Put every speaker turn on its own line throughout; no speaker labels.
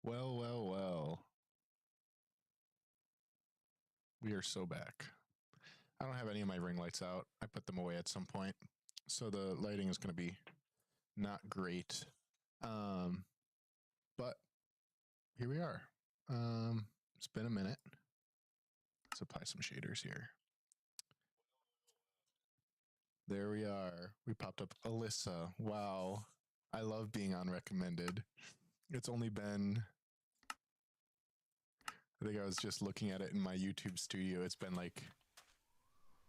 Well, well, well. We are so back. I don't have any of my ring lights out. I put them away at some point. So the lighting is going to be not great. But here we are. It's been a minute. Let's apply some shaders here. There we are. We popped up Alyssa. Wow. I love being on recommended. It's only been, I think I was just looking at it in my YouTube studio. It's been like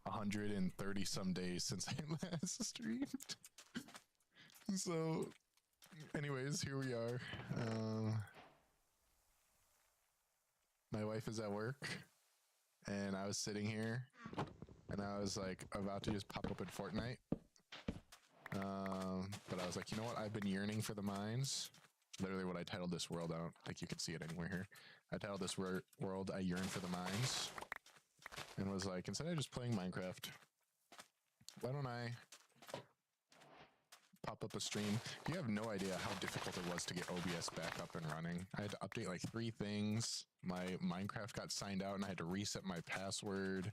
130 some days since I last streamed. So anyways, here we are. My wife is at work and I was sitting here and I was like about to just pop up in Fortnite. But I was like, you know what? I've been yearning for the mines. Literally what I titled this world. I don't think you can see it anywhere here. I titled this world, I yearn for the mines. And was like, instead of just playing Minecraft, why don't I pop up a stream? You have no idea how difficult it was to get OBS back up and running. I had to update like 3 things. My Minecraft got signed out and I had to reset my password.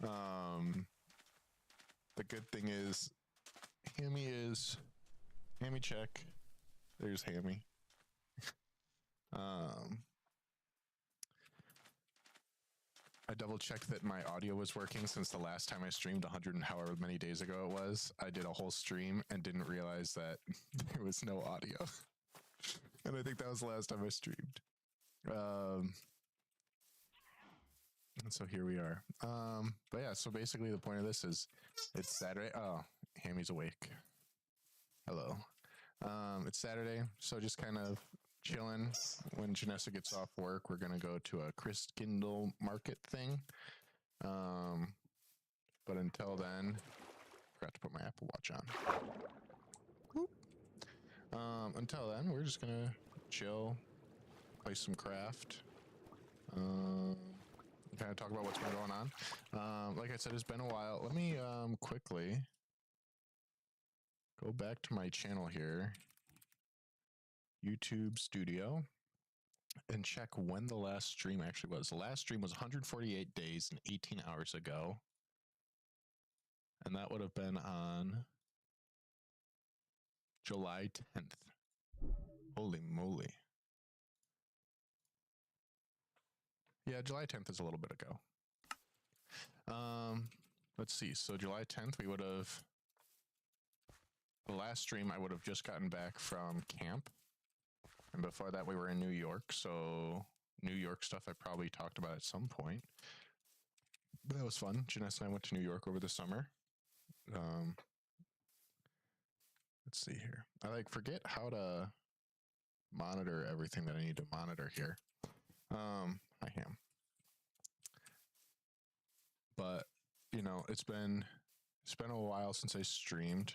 The good thing is, Hammy check. There's Hammy. I double checked that my audio was working since the last time I streamed 100 and however many days ago it was. I did a whole stream and didn't realize that there was no audio. And I think that was the last time I streamed. And so here we are. But yeah, so basically the point of this is it's Saturday. Oh, Hammy's awake. Hello. It's Saturday, so just kind of chilling. When Janessa gets off work, we're gonna go to a Christkindl market thing. But until then, forgot to put my Apple Watch on. Whoop. Until then, we're just gonna chill, play some craft, kind of talk about what's been going on. Like I said, it's been a while. Let me quickly go back to my channel here, YouTube Studio, and check when the last stream actually was. The last stream was 148 days and 18 hours ago. And that would have been on July 10th. Holy moly. Yeah, July 10th is a little bit ago. Let's see. So July 10th, we would have, the last stream, I would have just gotten back from camp. And before that, we were in New York. So New York stuff I probably talked about at some point. But that was fun. Janessa and I went to New York over the summer. Let's see here. I like forget how to monitor everything that I need to monitor here. I am. But you know, it's been a while since I streamed.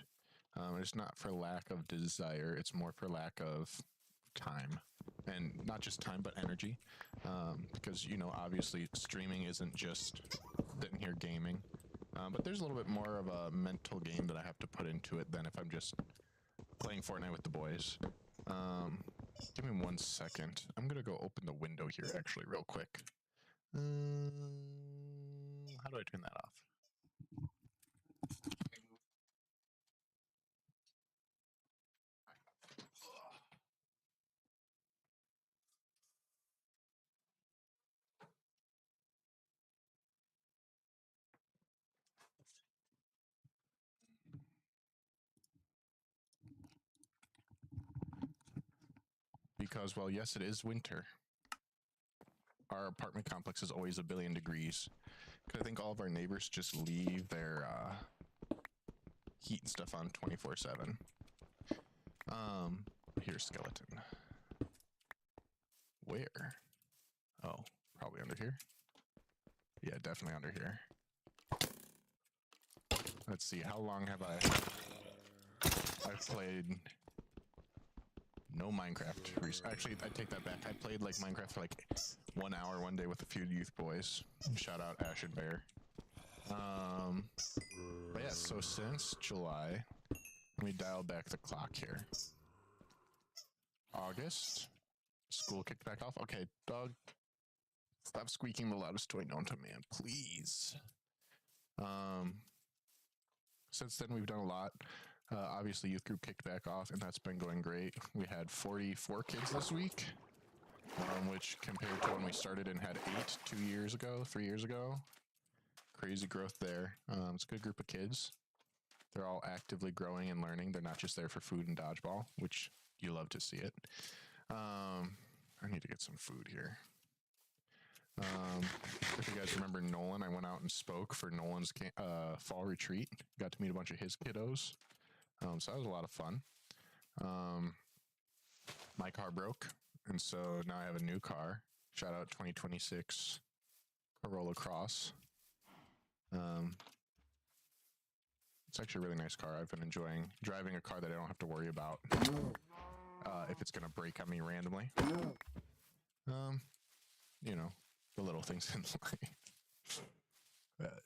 It's not for lack of desire. It's more for lack of time, and not just time, but energy. Because you know, obviously, streaming isn't just sitting here gaming. But there's a little bit more of a mental game that I have to put into it than if I'm just playing Fortnite with the boys. Give me 1 second. I'm gonna go open the window here actually real quick. How do I turn that off? Because, well, yes, it is winter. Our apartment complex is always a billion degrees. Because I think all of our neighbors just leave their heat and stuff on 24/7. Here's skeleton. Where? Oh, probably under here. Yeah, definitely under here. Let's see, how long have I've played no Minecraft. Actually, I take that back. I played like Minecraft for like 1 hour one day with a few youth boys. Shout out Ash and Bear. But yeah, so since July, let me dial back the clock here. August, School kicked back off. Okay, dog. Stop squeaking the loudest toy known to man, please. Since then, we've done a lot. Obviously, youth group kicked back off, and that's been going great. We had 44 kids this week, which compared to when we started and had 8 3 years ago, crazy growth there. It's a good group of kids. They're all actively growing and learning. They're not just there for food and dodgeball, which you love to see it. I need to get some food here. If you guys remember Nolan, I went out and spoke for Nolan's fall retreat. Got to meet a bunch of his kiddos. So that was a lot of fun. My car broke, and so now I have a new car. Shout out 2026 Corolla Cross. It's actually a really nice car. I've been enjoying driving a car that I don't have to worry about if it's going to break on me randomly. You know, the little things in life.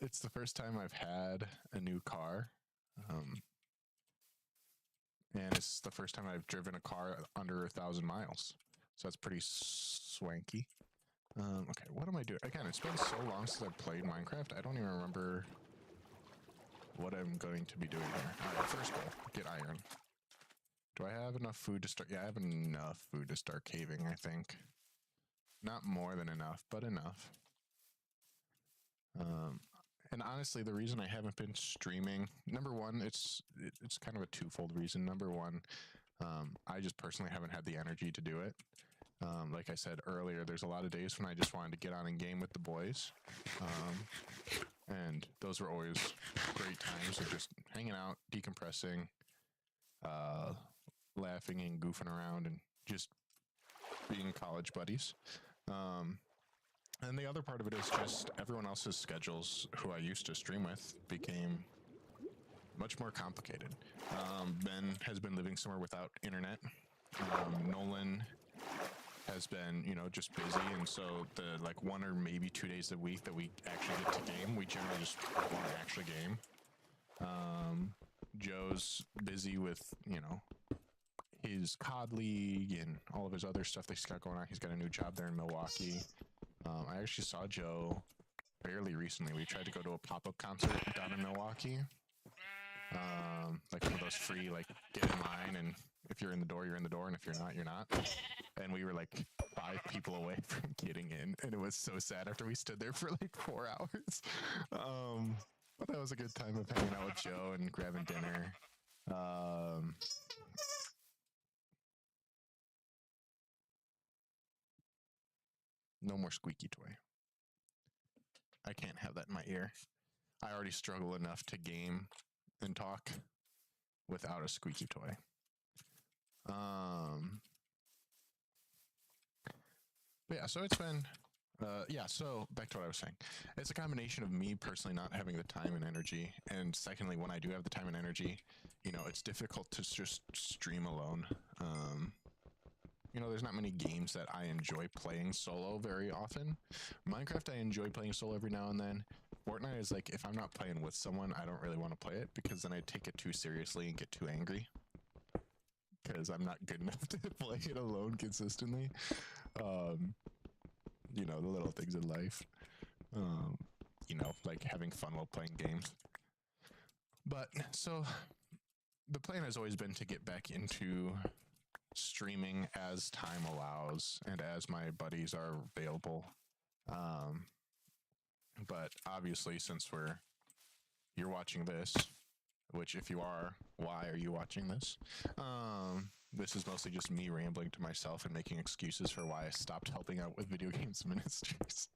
It's the first time I've had a new car. And it's the first time I've driven a car under 1,000 miles. So that's pretty swanky. Okay, what am I doing? Again, it's been so long since I've played Minecraft, I don't even remember what I'm going to be doing here. All right, first goal, get iron. Do I have enough food to start? Yeah, I have enough food to start caving, I think. Not more than enough, but enough. And honestly, the reason I haven't been streaming, number one, it's kind of a twofold reason. Number one, I just personally haven't had the energy to do it. Like I said earlier, there's a lot of days when I just wanted to get on and game with the boys. And those were always great times of just hanging out, decompressing, laughing and goofing around and just being college buddies. And the other part of it is just everyone else's schedules who I used to stream with became much more complicated. Ben has been living somewhere without internet. Nolan has been, just busy. And so the 1 or maybe 2 days a week that we actually get to game, we generally just want to actually game. Joe's busy with, his COD League and all of his other stuff that he's got going on. He's got a new job there in Milwaukee. I actually saw Joe fairly recently. We tried to go to a pop-up concert down in Milwaukee. Like one of those free, get in line, and if you're in the door, you're in the door, and if you're not, you're not. And we were 5 people away from getting in, and it was so sad after we stood there for 4 hours. But that was a good time of hanging out with Joe and grabbing dinner. No more squeaky toy. I can't have that in my ear. I already struggle enough to game and talk without a squeaky toy. But yeah, so it's been, so back to what I was saying. It's a combination of me personally not having the time and energy, and secondly, when I do have the time and energy, it's difficult to just stream alone. There's not many games that I enjoy playing solo very often. Minecraft, I enjoy playing solo every now and then. Fortnite is if I'm not playing with someone, I don't really want to play it because then I take it too seriously and get too angry. Because I'm not good enough to play it alone consistently. The little things in life. Having fun while playing games. But, so, the plan has always been to get back into streaming as time allows and as my buddies are available. But obviously, since you're watching this, which if you are, why are you watching this? This is mostly just me rambling to myself and making excuses for why I stopped helping out with Video Games Ministries.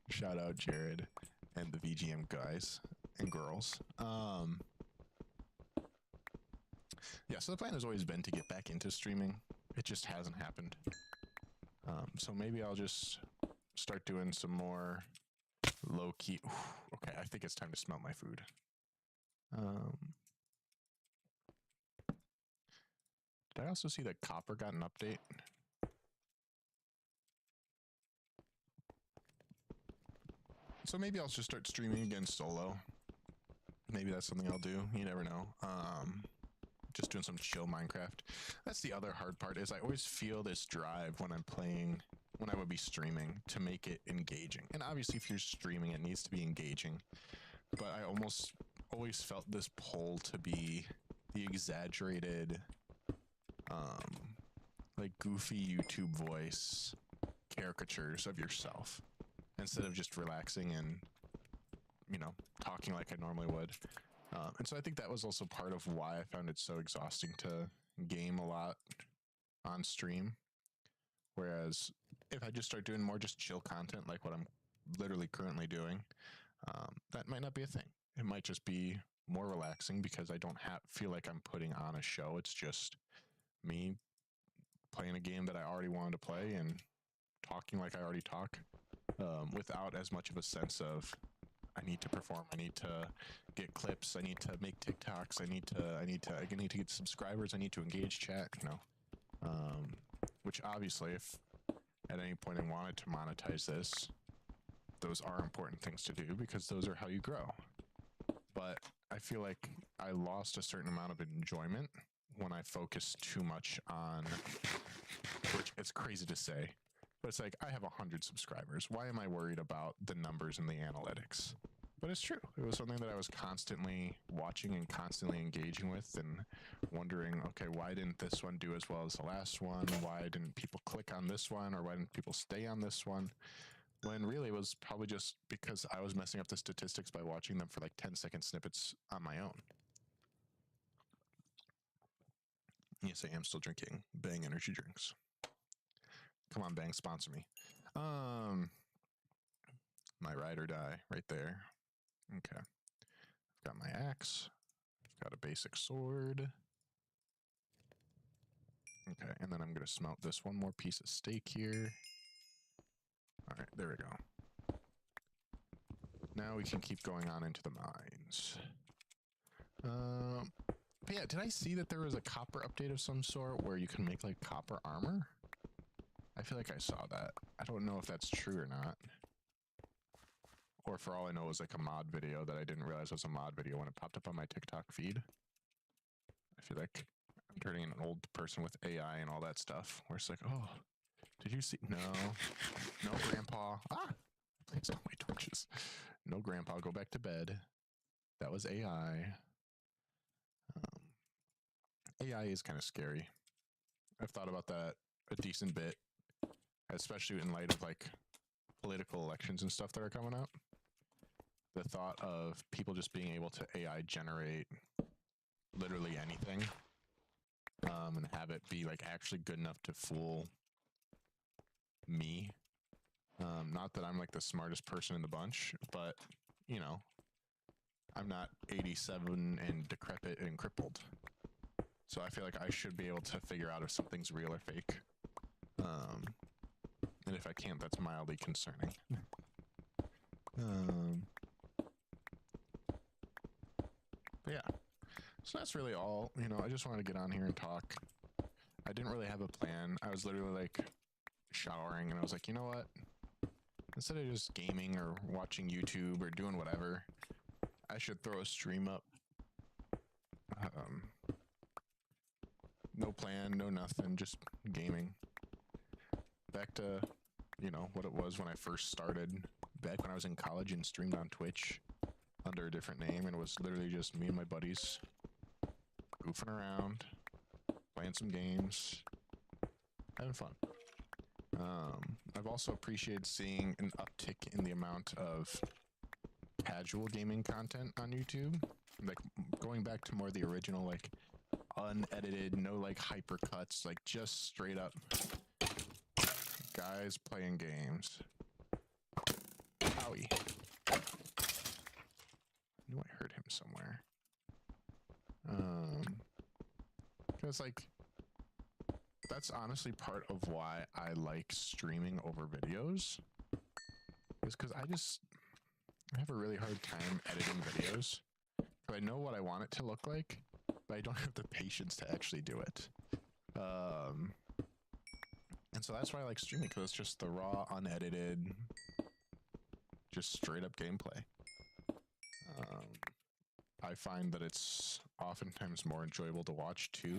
Shout out Jared and the VGM guys and girls. Yeah, so the plan has always been to get back into streaming. It just hasn't happened. So maybe I'll just start doing some more low-key. Okay, I think it's time to smell my food. Did I also see that copper got an update? So maybe I'll just start streaming again solo. Maybe that's something I'll do. You never know. just doing some chill Minecraft. That's the other hard part, is I always feel this drive when I'm playing, when I would be streaming, to make it engaging. And obviously if you're streaming, it needs to be engaging. But I almost always felt this pull to be the exaggerated, like goofy YouTube voice caricatures of yourself, instead of just relaxing and, you know, talking like I normally would. And so I think that was also part of why I found it so exhausting to game a lot on stream. Whereas if I just start doing more just chill content, like what I'm literally currently doing, that might not be a thing. It might just be more relaxing because I don't feel like I'm putting on a show. It's just me playing a game that I already wanted to play and talking like I already talk, without as much of a sense of I need to perform, I need to get clips, I need to make TikToks, I need to get subscribers, I need to engage chat, you know. Which obviously, if at any point I wanted to monetize this, those are important things to do because those are how you grow. But I feel like I lost a certain amount of enjoyment when I focused too much on, which it's crazy to say, but it's like, I have 100 subscribers. Why am I worried about the numbers and the analytics? But it's true. It was something that I was constantly watching and constantly engaging with and wondering, okay, why didn't this one do as well as the last one? Why didn't people click on this one? Or why didn't people stay on this one? When really it was probably just because I was messing up the statistics by watching them for like 10-second snippets on my own. Yes, I am still drinking Bang energy drinks. Come on, Bang, sponsor me. My ride or die right there. Okay. I've got my axe. I've got a basic sword. Okay, and then I'm going to smelt this one more piece of steak here. All right, there we go. Now we can keep going on into the mines. But yeah, did I see that there was a copper update of some sort where you can make like copper armor? I feel like I saw that. I don't know if that's true or not. Or for all I know, it was like a mod video that I didn't realize was a mod video when it popped up on my TikTok feed. I feel like I'm turning into an old person with AI and all that stuff, where it's like, oh, did you see? No, no, Grandpa. Ah, please don't my torches. No, Grandpa, go back to bed. That was AI. AI is kind of scary. I've thought about that a decent bit, especially in light of like political elections and stuff that are coming up. The thought of people just being able to AI generate literally anything, and have it be like actually good enough to fool me. Not that I'm like the smartest person in the bunch, but you know, I'm not 87 and decrepit and crippled. So I feel like I should be able to figure out if something's real or fake. And if I can't, that's mildly concerning. But yeah, so that's really all. You know, I just wanted to get on here and talk. I didn't really have a plan. I was literally like showering and I was like, you know what? Instead of just gaming or watching YouTube or doing whatever, I should throw a stream up. No plan, no nothing, just gaming. Back to, you know, what it was when I first started, back when I was in college and streamed on Twitch under a different name, and it was literally just me and my buddies goofing around, playing some games, having fun. I've also appreciated seeing an uptick in the amount of casual gaming content on YouTube, like going back to more the original, like unedited, no like hypercuts, like just straight up guys playing games. Owie. I knew I heard him somewhere. Because like that's honestly part of why I like streaming over videos, is because I have a really hard time editing videos. I know what I want it to look like, but I don't have the patience to actually do it. And so that's why I like streaming, because it's just the raw, unedited, just straight up gameplay. I find that it's oftentimes more enjoyable to watch too.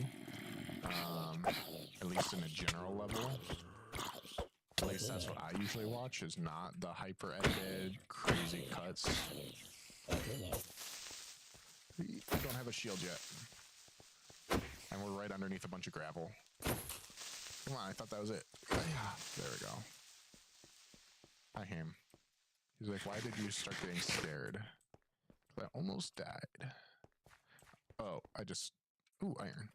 At least in a general level. At least that's what I usually watch, is not the hyper edited, crazy cuts. We don't have a shield yet. And we're right underneath a bunch of gravel. Come on, I thought that was it. There we go. Hi, Ham. He's like, why did you start getting scared? I almost died. Oh, ooh, iron.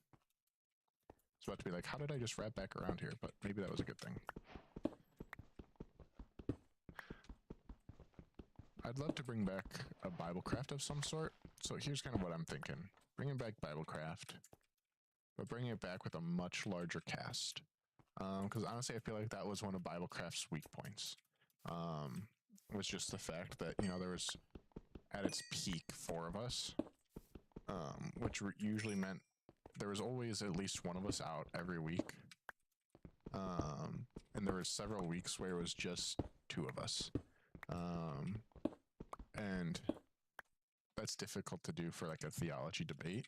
It's about to be like, how did I just wrap back around here? But maybe that was a good thing. I'd love to bring back a Biblecraft of some sort. So here's kind of what I'm thinking. Bringing back Biblecraft, but bringing it back with a much larger cast. Because honestly, I feel like that was one of Biblecraft's weak points. Was just the fact that, you know, there was, at its peak, 4 of us. Which usually meant there was always at least one of us out every week. And there were several weeks where it was just 2 of us. And that's difficult to do for like a theology debate,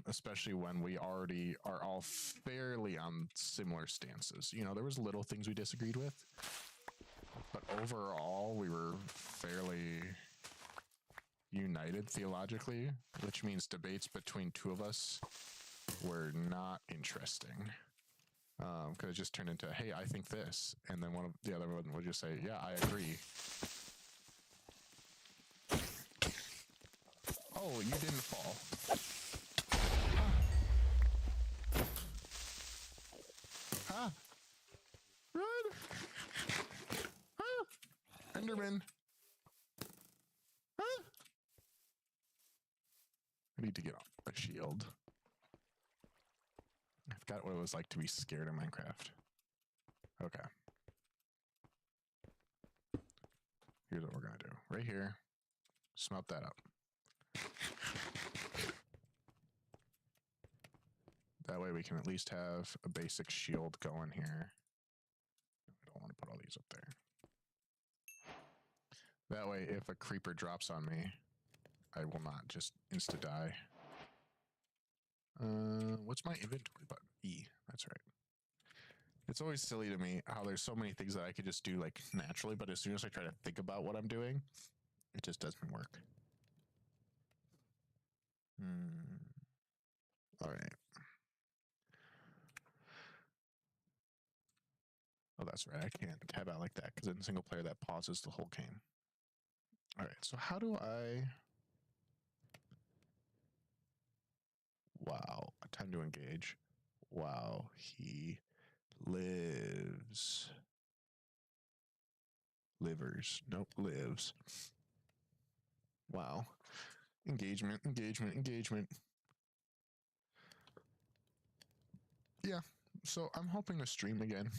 especially when we already are all fairly on similar stances. You know, there was little things we disagreed with, but overall we were fairly united theologically, which means debates between 2 of us were not interesting. Because it just turned into, hey, I think this, and then the other one would just say, yeah, I agree. Oh, you didn't fall. Ah! Run! Ah! Enderman! Ah! I need to get a shield. I forgot what it was like to be scared in Minecraft. Okay. Here's what we're gonna do. Right here. Smelt that up. That way we can at least have a basic shield going here. I don't want to put all these up there. That way, if a creeper drops on me, I will not just insta-die. What's my inventory button? E, that's right. It's always silly to me how there's so many things that I could just do like naturally, but as soon as I try to think about what I'm doing, it just doesn't work. All right. Oh, that's right. I can't tab out like that because in single player that pauses the whole game. All right. So how do I... Wow. Time to engage. Wow. He lives. Livers. Nope. Lives. Wow. Engagement, engagement, engagement. Yeah. So I'm hoping to stream again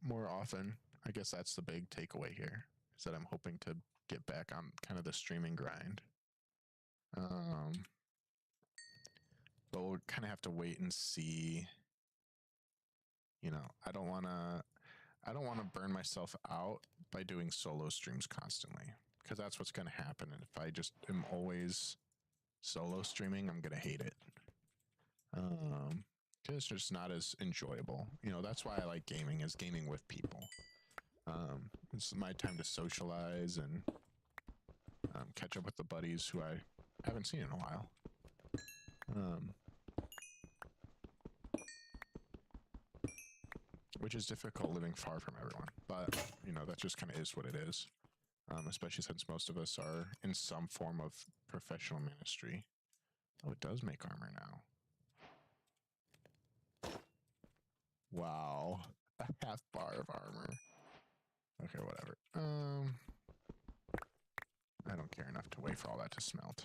more often. I guess that's the big takeaway here, is that I'm hoping to get back on kind of the streaming grind. But we'll kind of have to wait and see. You know, I don't want to burn myself out by doing solo streams constantly, because that's what's going to happen. And if I just am always solo streaming, I'm going to hate it. Because it's just not as enjoyable. You know, that's why I like gaming, is gaming with people. It's my time to socialize and catch up with the buddies who I haven't seen in a while. Which is difficult living far from everyone, but you know, that just kind of is what it is. Especially since most of us are in some form of professional ministry. Oh, it does make armor now. Wow, a half bar of armor. Okay, whatever. I don't care enough to wait for all that to smelt.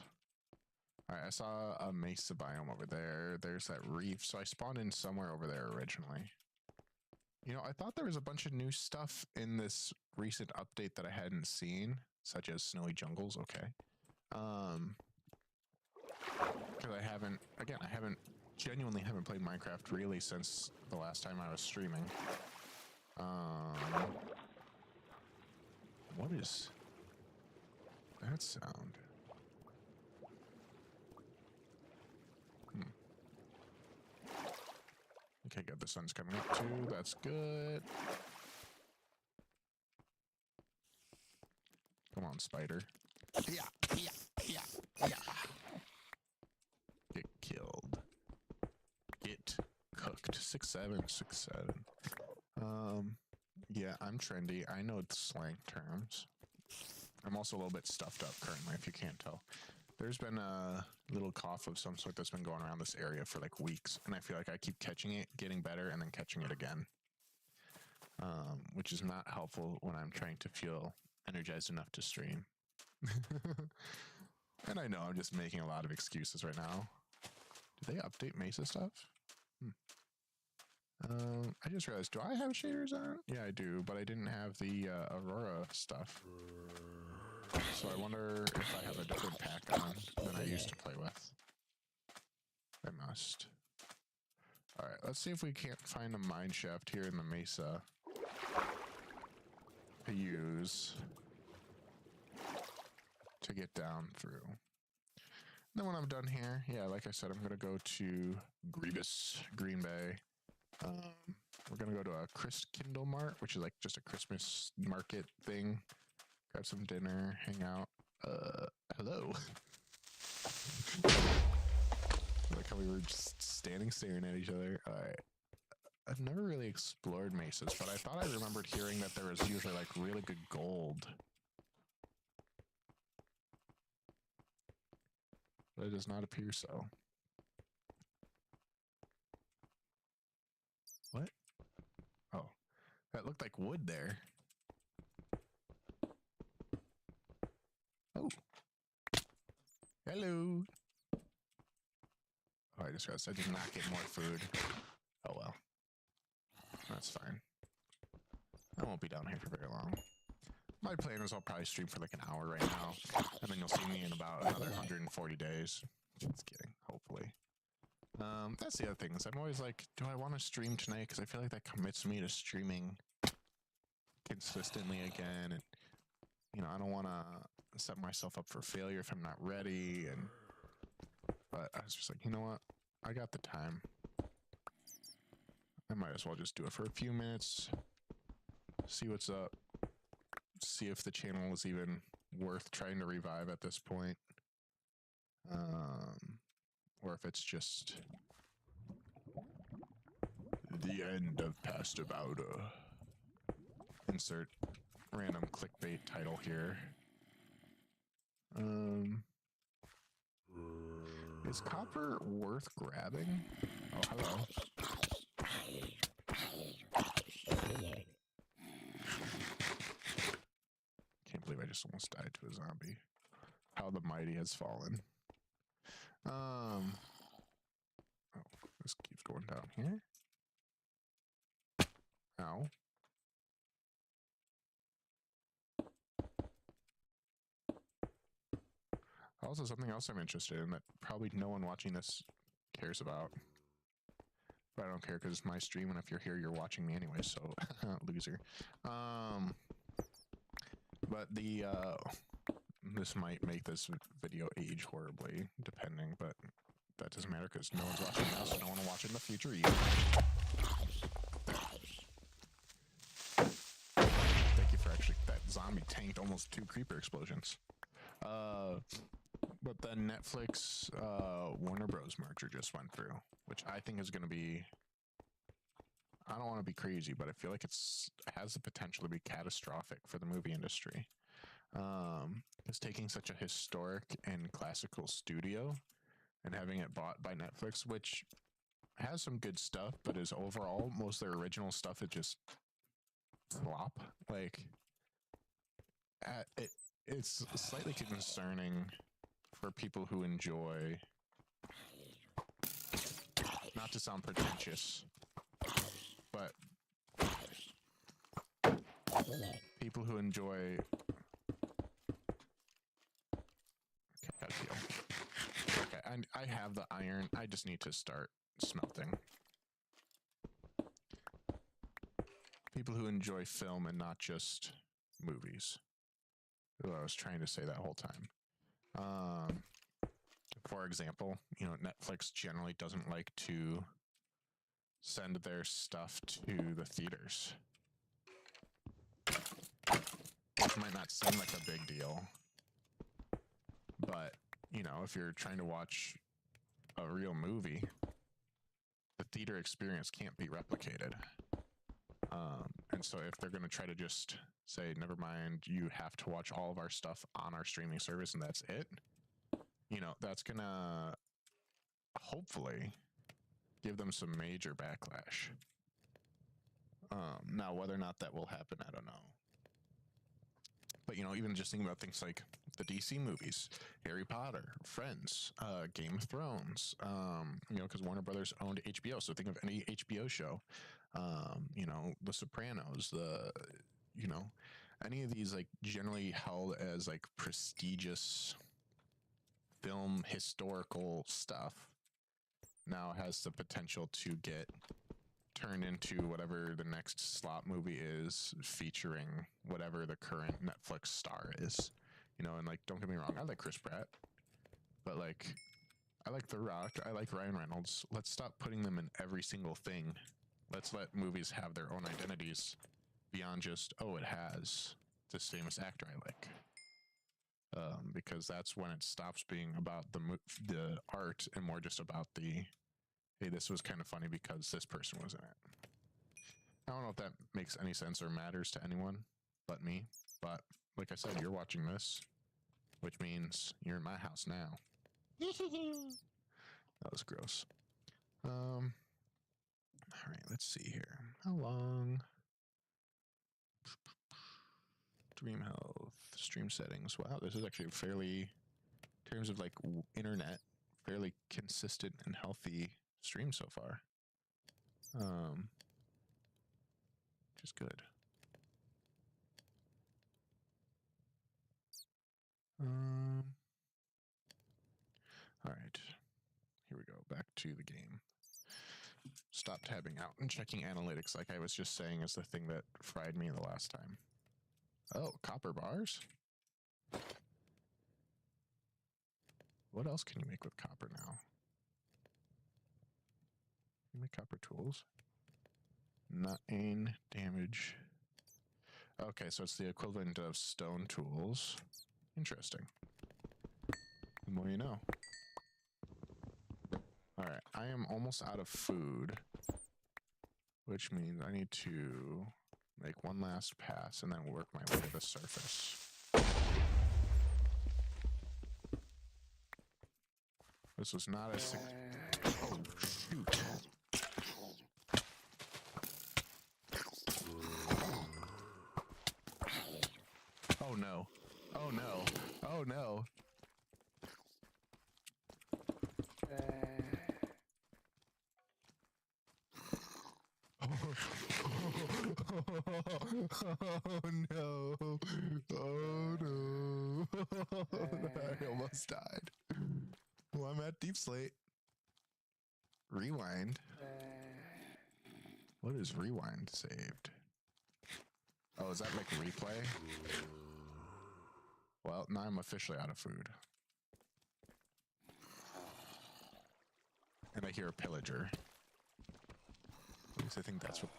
All right, I saw a mesa biome over there. There's that reef, so I spawned in somewhere over there originally. You know, I thought there was a bunch of new stuff in this recent update that I hadn't seen, such as snowy jungles. Okay. Because I genuinely haven't played Minecraft really since the last time I was streaming. What is that sound? Okay, good. The sun's coming up too. That's good. Come on, spider. Yeah. Get killed. Get cooked. 6'7", 6'7". Yeah, I'm trendy. I know the slang terms. I'm also a little bit stuffed up currently, if you can't tell. There's been a little cough of some sort that's been going around this area for like weeks, and I feel like I keep catching it, getting better, and then catching it again. Which is not helpful when I'm trying to feel energized enough to stream. And I know I'm just making a lot of excuses right now. Did they update Mesa stuff? I just realized, do I have shaders on? Yeah, I do, but I didn't have the Aurora stuff. So I wonder if I have a different pack on than I used to play with. I must. Alright, let's see if we can't find a mine shaft here in the Mesa to use to get down through. And then when I'm done here, yeah, like I said, I'm going to go to Grievous, Green Bay. We're going to go to a Kindle Mart, which is like just a Christmas market thing. Grab some dinner, hang out. Hello. Like how we were just standing staring at each other. Alright. I've never really explored mesas, but I thought I remembered hearing that there was usually like really good gold. But it does not appear so. What? Oh. That looked like wood there. Oh. Hello. Oh, I just realized I did not get more food. Oh well. That's fine. I won't be down here for very long. My plan is I'll probably stream for like an hour right now, and then you'll see me in about another 140 days. Just kidding, hopefully. That's the other thing, is I'm always like, do I want to stream tonight? Because I feel like that commits me to streaming consistently again, and, you know, I don't want to set myself up for failure if I'm not ready, and, but I was just like, you know what? I got the time. I might as well just do it for a few minutes, see what's up, see if the channel is even worth trying to revive at this point. Or if it's just the end of Pastor Bauder. Insert random clickbait title here. Is copper worth grabbing? Oh, hello. Can't believe I just almost died to a zombie. How the mighty has fallen. Oh, this keeps going down here. Ow. Also, something else I'm interested in that probably no one watching this cares about. But I don't care because it's my stream, and if you're here, you're watching me anyway, so loser. But the this might make this video age horribly, depending, but that doesn't matter because no one's watching now, so no one will watch it in the future either. Thank you for actually, that zombie tanked almost 2 creeper explosions. But the Netflix Warner Bros. Merger just went through, which I think is going to be, I don't want to be crazy, but I feel like it has the potential to be catastrophic for the movie industry. It's taking such a historic and classical studio and having it bought by Netflix, which has some good stuff, but is overall, most of their original stuff is just flop. Like, it's slightly concerning for people who enjoy, not to sound pretentious, but people who enjoy, okay, I have the iron, I just need to start smelting. People who enjoy film and not just movies. What I was trying to say that whole time. For example, you know, Netflix generally doesn't like to send their stuff to the theaters. Which might not seem like a big deal. But, you know, if you're trying to watch a real movie, the theater experience can't be replicated. And so if they're going to try to just say, never mind, you have to watch all of our stuff on our streaming service and that's it, you know, that's going to hopefully give them some major backlash. Now, whether or not that will happen, I don't know. But, you know, even just thinking about things like the DC movies, Harry Potter, Friends, Game of Thrones, you know, because Warner Brothers owned HBO. So think of any HBO show, you know, The Sopranos, you know, any of these like generally held as like prestigious film historical stuff now has the potential to get turned into whatever the next slot movie is featuring whatever the current Netflix star is, you know. And like, don't get me wrong, I like Chris Pratt, but like, I like The Rock, I like Ryan Reynolds. Let's stop putting them in every single thing. Let's let movies have their own identities beyond just, oh, it has this famous actor I like. Because that's when it stops being about the art and more just about the, hey, this was kind of funny because this person was in it. I don't know if that makes any sense or matters to anyone but me, but like I said, you're watching this, which means you're in my house now. That was gross. All right, let's see here. How long? Stream health, stream settings. Wow, this is actually fairly, in terms of like internet, fairly consistent and healthy stream so far. Which is good. All right, here we go. Back to the game. Stop tabbing out and checking analytics, like I was just saying, is the thing that fried me the last time. Oh, copper bars? What else can you make with copper now? Can you make copper tools? 9 damage. Okay, so it's the equivalent of stone tools. Interesting. The more you know. All right, I am almost out of food, which means I need to make one last pass and then work my way to the surface. This was not a oh, shoot. Oh no. Oh no. Oh no. Oh no. Oh no. I almost died. Well, I'm at Deep Slate. Rewind. What is rewind saved? Oh, is that like replay? Well, now I'm officially out of food. And I hear a pillager. At least I think that's what...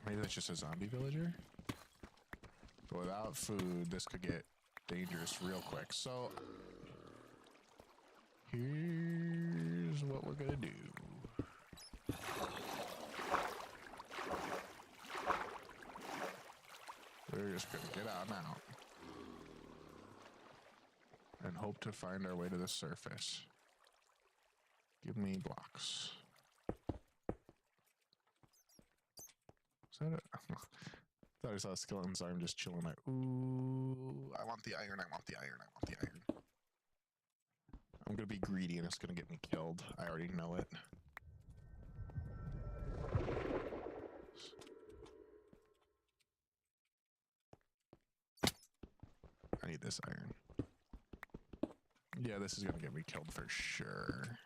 Maybe that's just a zombie villager? But without food, this could get dangerous real quick. So... here's what we're gonna do. We're just gonna get out now. And hope to find our way to the surface. Give me blocks. Is that it? I thought I saw a skeleton's arm just chilling like, ooh, I want the iron, I want the iron, I want the iron. I'm gonna be greedy and it's gonna get me killed. I already know it. I need this iron. Yeah, this is gonna get me killed for sure.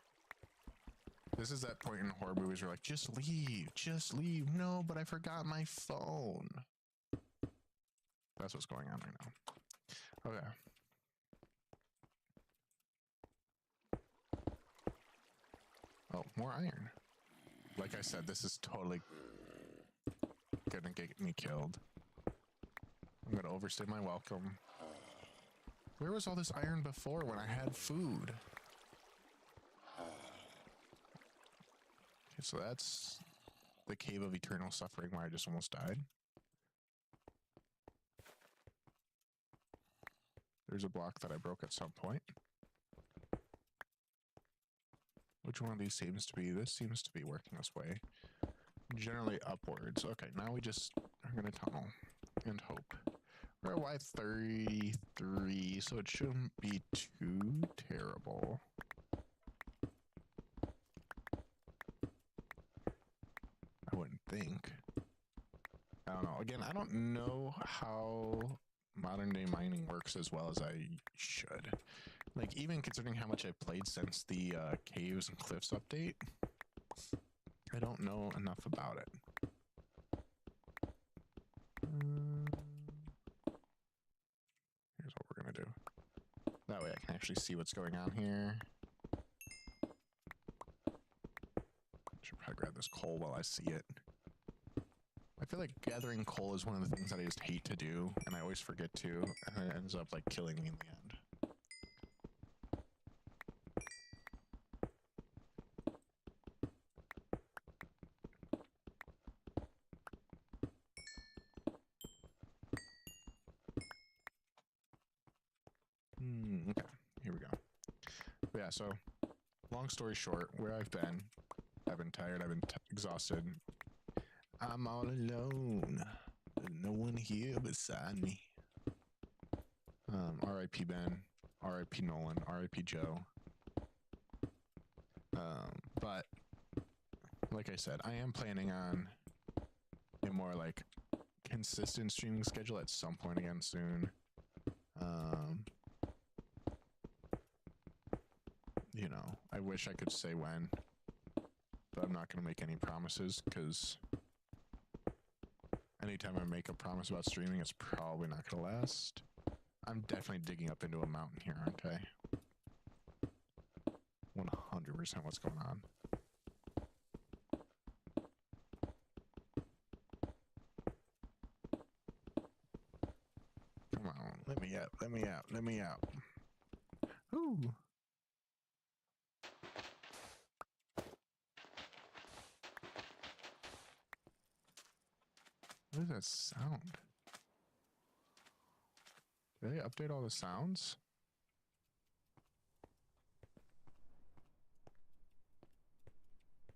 This is that point in horror movies where like, just leave, just leave. No, but I forgot my phone. That's what's going on right now. Okay. Oh, more iron. like I said, this is totally gonna get me killed. I'm gonna overstay my welcome. Where was all this iron before when I had food? Okay, so that's the Cave of Eternal Suffering where I just almost died. There's a block that I broke at some point. Which one of these seems to be? This seems to be working this way. Generally upwards. Okay, now we just are going to tunnel and hope. We're at Y33, so it shouldn't be too terrible. I wouldn't think. I don't know. Again, I don't know how modern day mining works as well as I should. Like, even considering how much I've played since the Caves and Cliffs update, I don't know enough about it. Here's what we're going to do. That way I can actually see what's going on here. Should probably grab this coal while I see it. I feel like gathering coal is one of the things that I just hate to do, and I always forget to, and it ends up like killing me in the end. Okay, here we go. But yeah, so long story short, where I've been tired, I've been exhausted. I'm all alone. There's no one here beside me. R.I.P. Ben, R.I.P. Nolan, R.I.P. Joe. But like I said, I am planning on a more like consistent streaming schedule at some point again soon. You know, I wish I could say when, but I'm not going to make any promises because anytime I make a promise about streaming, it's probably not going to last. I'm definitely digging up into a mountain here, aren't I? 100% what's going on. Come on, let me out, let me out, let me out. Ooh. What is that sound? Did they update all the sounds?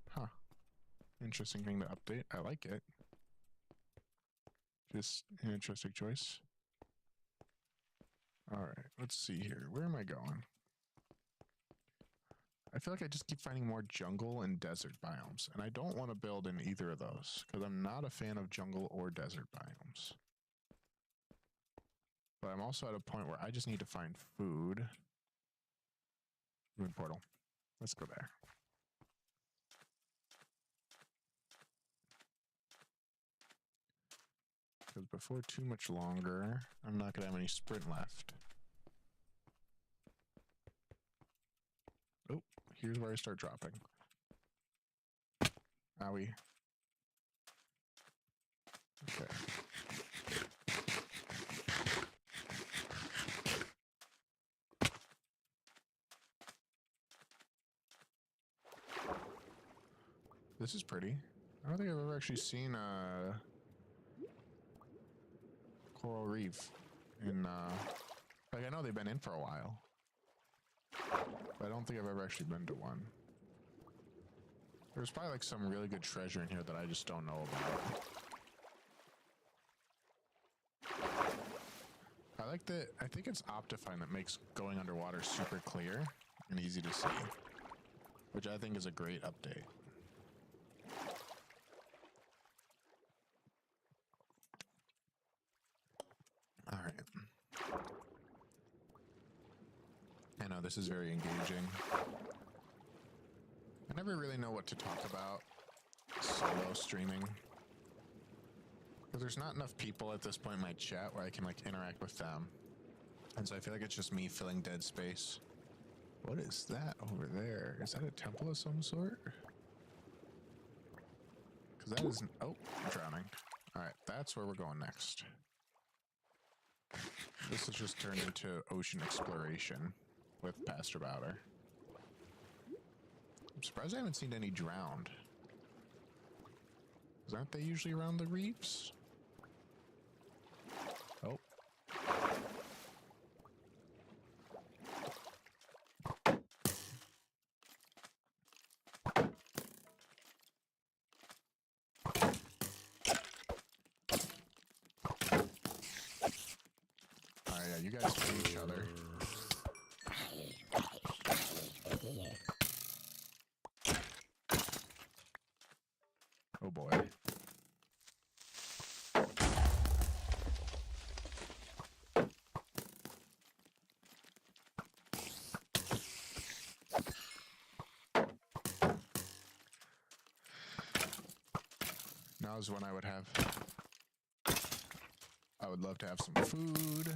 Huh. Interesting thing to update. I like it. Just an interesting choice. Alright, let's see here. Where am I going? I feel like I just keep finding more jungle and desert biomes, and I don't want to build in either of those, because I'm not a fan of jungle or desert biomes. But I'm also at a point where I just need to find food. Moon portal. Let's go there. Because before too much longer, I'm not going to have any sprint left. Oh, here's where I start dropping. Owie. Okay. This is pretty. I don't think I've ever actually seen a coral reef in, like I know they've been in for a while, but I don't think I've ever actually been to one. There's probably like some really good treasure in here that I just don't know about. I like that, I think it's Optifine that makes going underwater super clear and easy to see, which I think is a great update. All right. I know this is very engaging. I never really know what to talk about solo streaming, because there's not enough people at this point in my chat where I can like interact with them, and so I feel like it's just me filling dead space. What is that over there? Is that a temple of some sort? That is... Oh, I'm drowning. Alright, that's where we're going next. This has just turned into ocean exploration with Pastor Bauder. I'm surprised I haven't seen any drowned. Because aren't they usually around the reefs? Oh. Alright, yeah, you guys kill each other. Oh boy. Now is when I would love to have some food.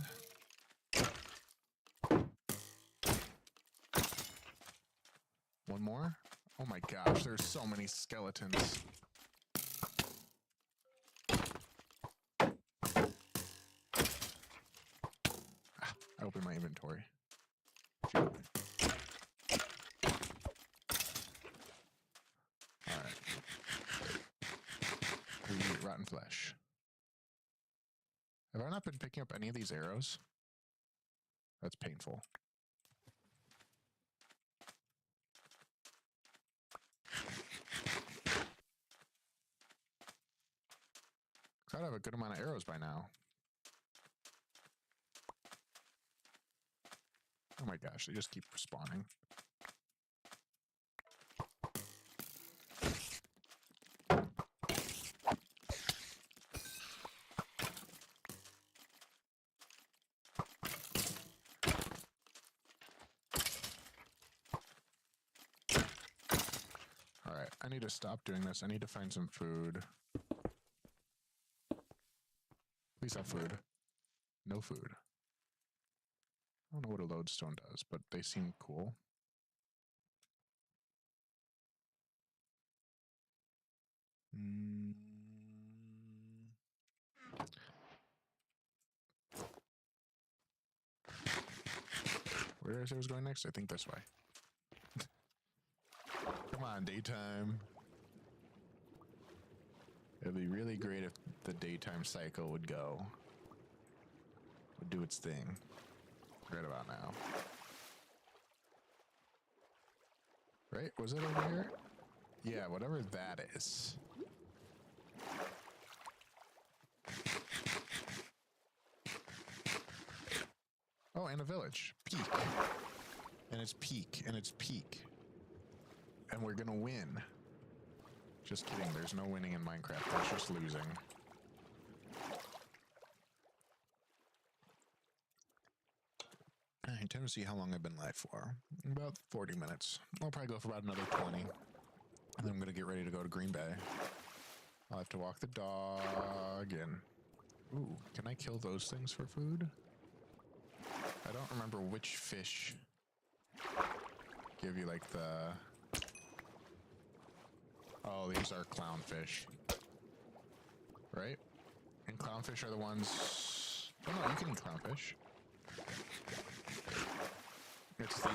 One more? Oh my gosh, there's so many skeletons. I opened my inventory. Alright. We eat rotten flesh. Have I not been picking up any of these arrows? That's painful. I'd have a good amount of arrows by now. Oh my gosh, they just keep respawning. Alright, I need to stop doing this. I need to find some food. Please have food. No food. I don't know what a lodestone does, but they seem cool. Where did I say I was going next? I think this way. Come on, daytime. It'd be really great if the daytime cycle would do its thing. Right about now. Right? Was it over here? Yeah, whatever that is. Oh, and a village. Peak. And it's peak. And it's peak. And we're gonna win. Just kidding. There's no winning in Minecraft. There's just losing. I intend to see how long I've been live for. About 40 minutes. I'll probably go for about another 20. And then I'm going to get ready to go to Green Bay. I'll have to walk the dog and... Ooh, can I kill those things for food? I don't remember which fish give you like the... Oh, these are clownfish. Right? And clownfish are the ones... Oh no, you can eat clownfish. It's the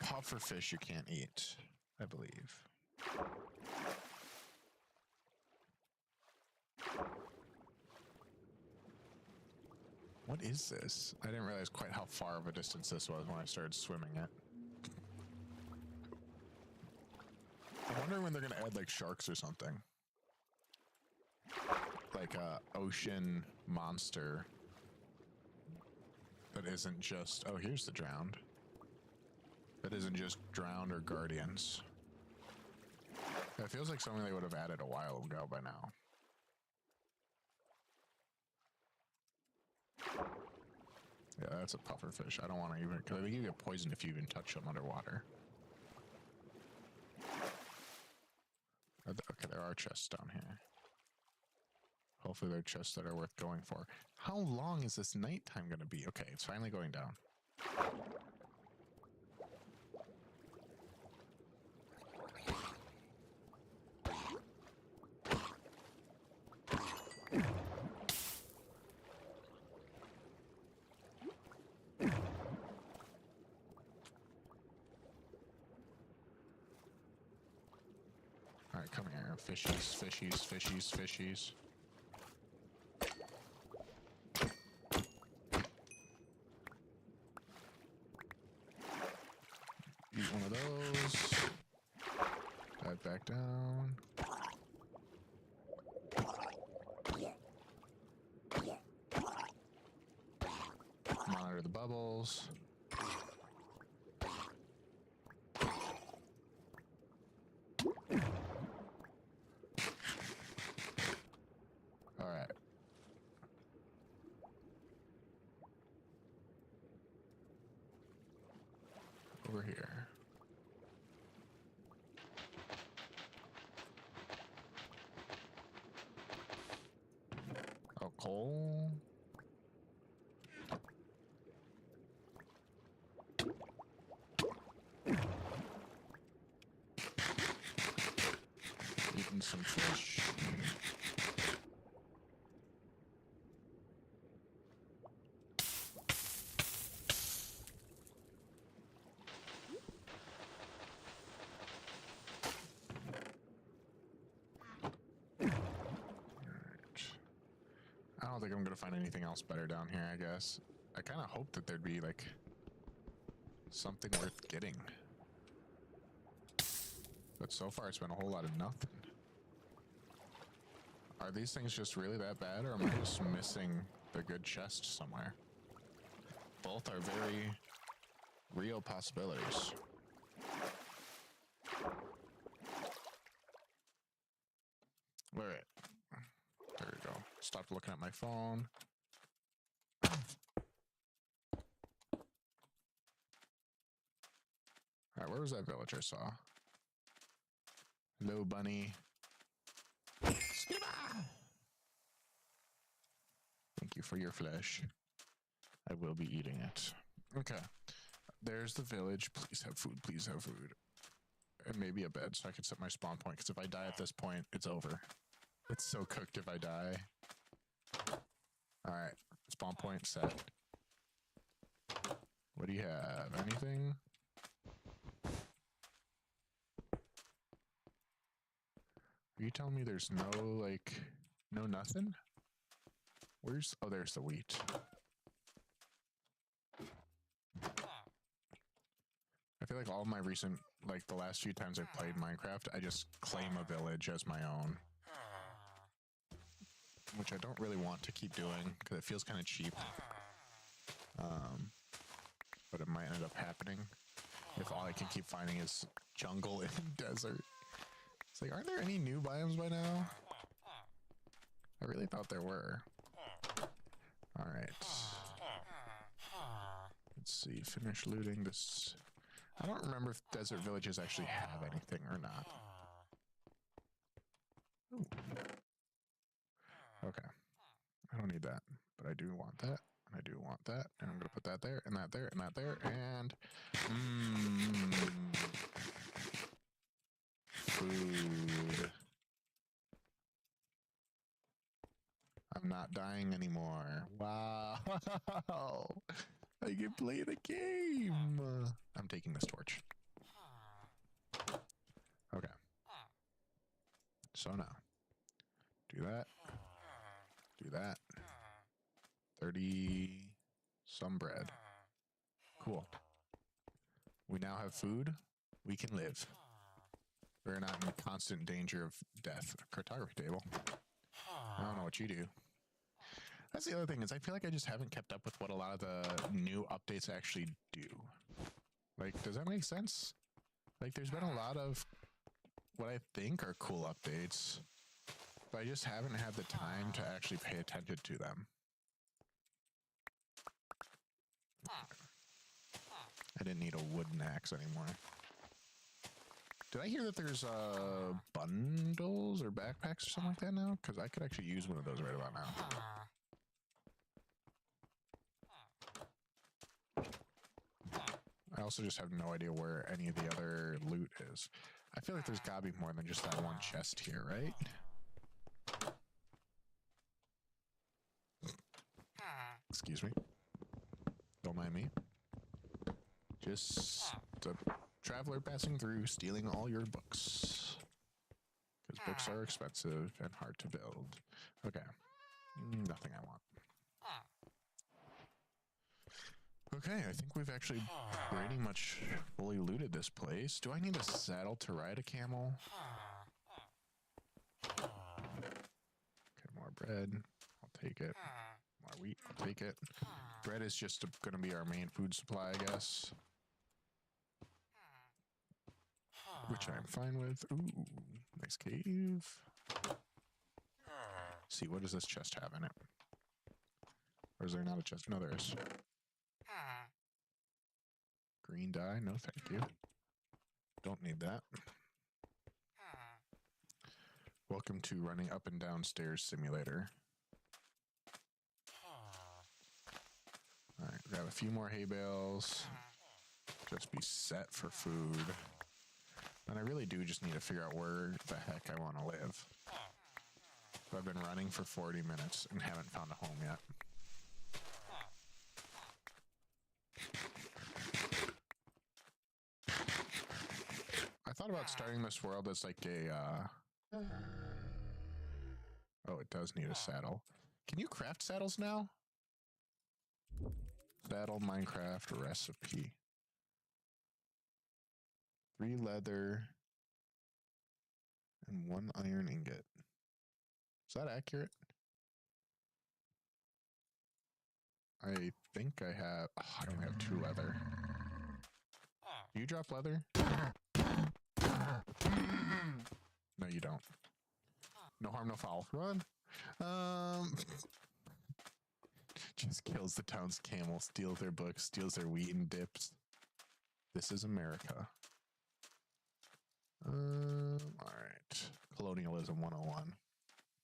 puffer fish you can't eat, I believe. What is this? I didn't realize quite how far of a distance this was when I started swimming it. I wonder when they're going to add like sharks or something. Like a ocean monster that isn't just... Oh, here's the drowned. That isn't just drowned or guardians. It feels like something they would have added a while ago by now. Yeah, that's a puffer fish. I don't want to even... Because I think you get poisoned if you even touch them underwater. Okay, there are chests down here. Hopefully they're chests that are worth going for. How long is this nighttime going to be? Okay, it's finally going down. Alright, come here. Fishies, fishies, fishies, fishies. Eat one of those. Dive back down. Monitor the bubbles. Alright. Over here. Oh, coal. Eating some fish. I don't think I'm gonna find anything else better down here, I guess. I kind of hope that there'd be, like, something worth getting. But so far, it's been a whole lot of nothing. Are these things just really that bad, or am I just missing the good chest somewhere? Both are very real possibilities. Alright. There we go. Stopped looking at my phone. Alright, where was that village I saw? Hello, bunny. Thank you for your flesh. I will be eating it. Okay. There's the village. Please have food. Please have food. And maybe a bed so I can set my spawn point. Because if I die at this point, it's over. It's so cooked if I die. Alright. Spawn point set. What do you have? Anything? Are you telling me there's no, like, no nothing? Where's... Oh, there's the wheat. I feel like all my recent, like, the last few times I've played Minecraft, I just claim a village as my own. Which I don't really want to keep doing, because it feels kind of cheap. But it might end up happening if all I can keep finding is jungle and desert. It's like, aren't there any new biomes by now? I really thought there were. Alright. Let's see, finish looting this. I don't remember if desert villages actually have anything or not. Ooh. Okay. I don't need that, but I do want that, and I do want that, and I'm gonna put that there, and that there, and that there, and... Food. I'm not dying anymore. Wow. I can play the game. I'm taking this torch. Okay. So now. Do that. Do that. 30 some bread. Cool. We now have food. We can live. We're not in constant danger of death. Cartography table. I don't know what you do. That's the other thing, is I feel like I just haven't kept up with what a lot of the new updates actually do. Like, does that make sense? Like, there's been a lot of what I think are cool updates, but I just haven't had the time to actually pay attention to them. I didn't need a wooden axe anymore. Did I hear that there's bundles or backpacks or something like that now? Because I could actually use one of those right about now. I also just have no idea where any of the other loot is. I feel like there's gotta be more than just that one chest here, right? Excuse me. Don't mind me. Just a traveler passing through, stealing all your books. Because books are expensive and hard to build. Okay. Nothing I want. Okay, I think we've actually pretty much fully looted this place. Do I need a saddle to ride a camel? Okay, more bread. I'll take it. More wheat. I'll take it. Bread is just going to be our main food supply, I guess. Which I'm fine with. Ooh, nice cave. See, what does this chest have in it? Or is there not a chest? No, there is. Green dye? No, thank you. Don't need that. Welcome to running up and down stairs simulator. Alright, grab a few more hay bales. Just be set for food. And I really do just need to figure out where the heck I want to live. I've been running for 40 minutes and haven't found a home yet. I thought about starting this world as like a... Oh, it does need a saddle. Can you craft saddles now? Saddle Minecraft recipe. 3 leather and 1 iron ingot. Is that accurate? I think I have... Oh, I only have 2 leather. Do you drop leather? No, you don't. No harm, no foul. Run. Just kills the town's camel, steals their books, steals their wheat and dips. This is America. Alright. Colonialism 101.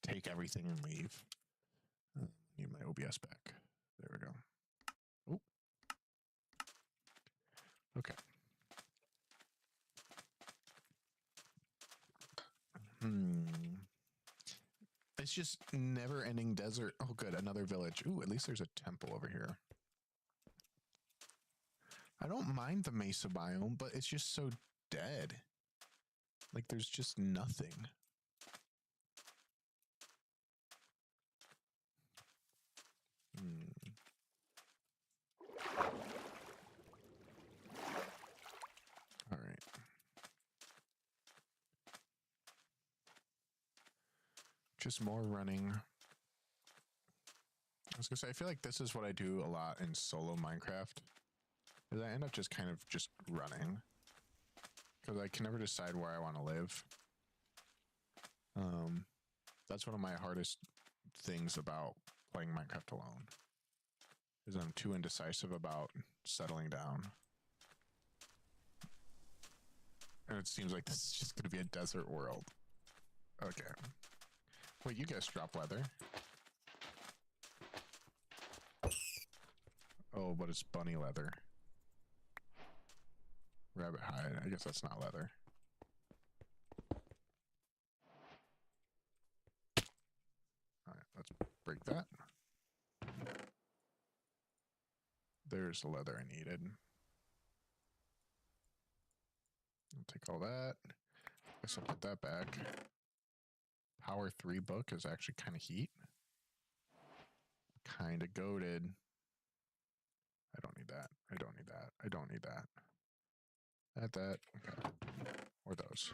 Take everything and leave. Need my OBS back. There we go. Oh. Okay. It's just never-ending desert. Oh, good. Another village. Ooh, at least there's a temple over here. I don't mind the mesa biome, but it's just so dead. Like, there's just nothing. All right. Just more running. I was gonna say, I feel like this is what I do a lot in solo Minecraft. Is I end up just kind of just running. Because I can never decide where I want to live. That's one of my hardest things about playing Minecraft alone. Is I'm too indecisive about settling down. And it seems like this is just going to be a desert world. Okay. Wait, you guys drop leather. Oh, but it's bunny leather. Rabbit hide. I guess that's not leather. Alright, let's break that. There's the leather I needed. I'll take all that. Guess I'll put that back. Power 3 book is actually kind of heat. Kind of goated. I don't need that. I don't need that. I don't need that. Add that. Okay. Or those.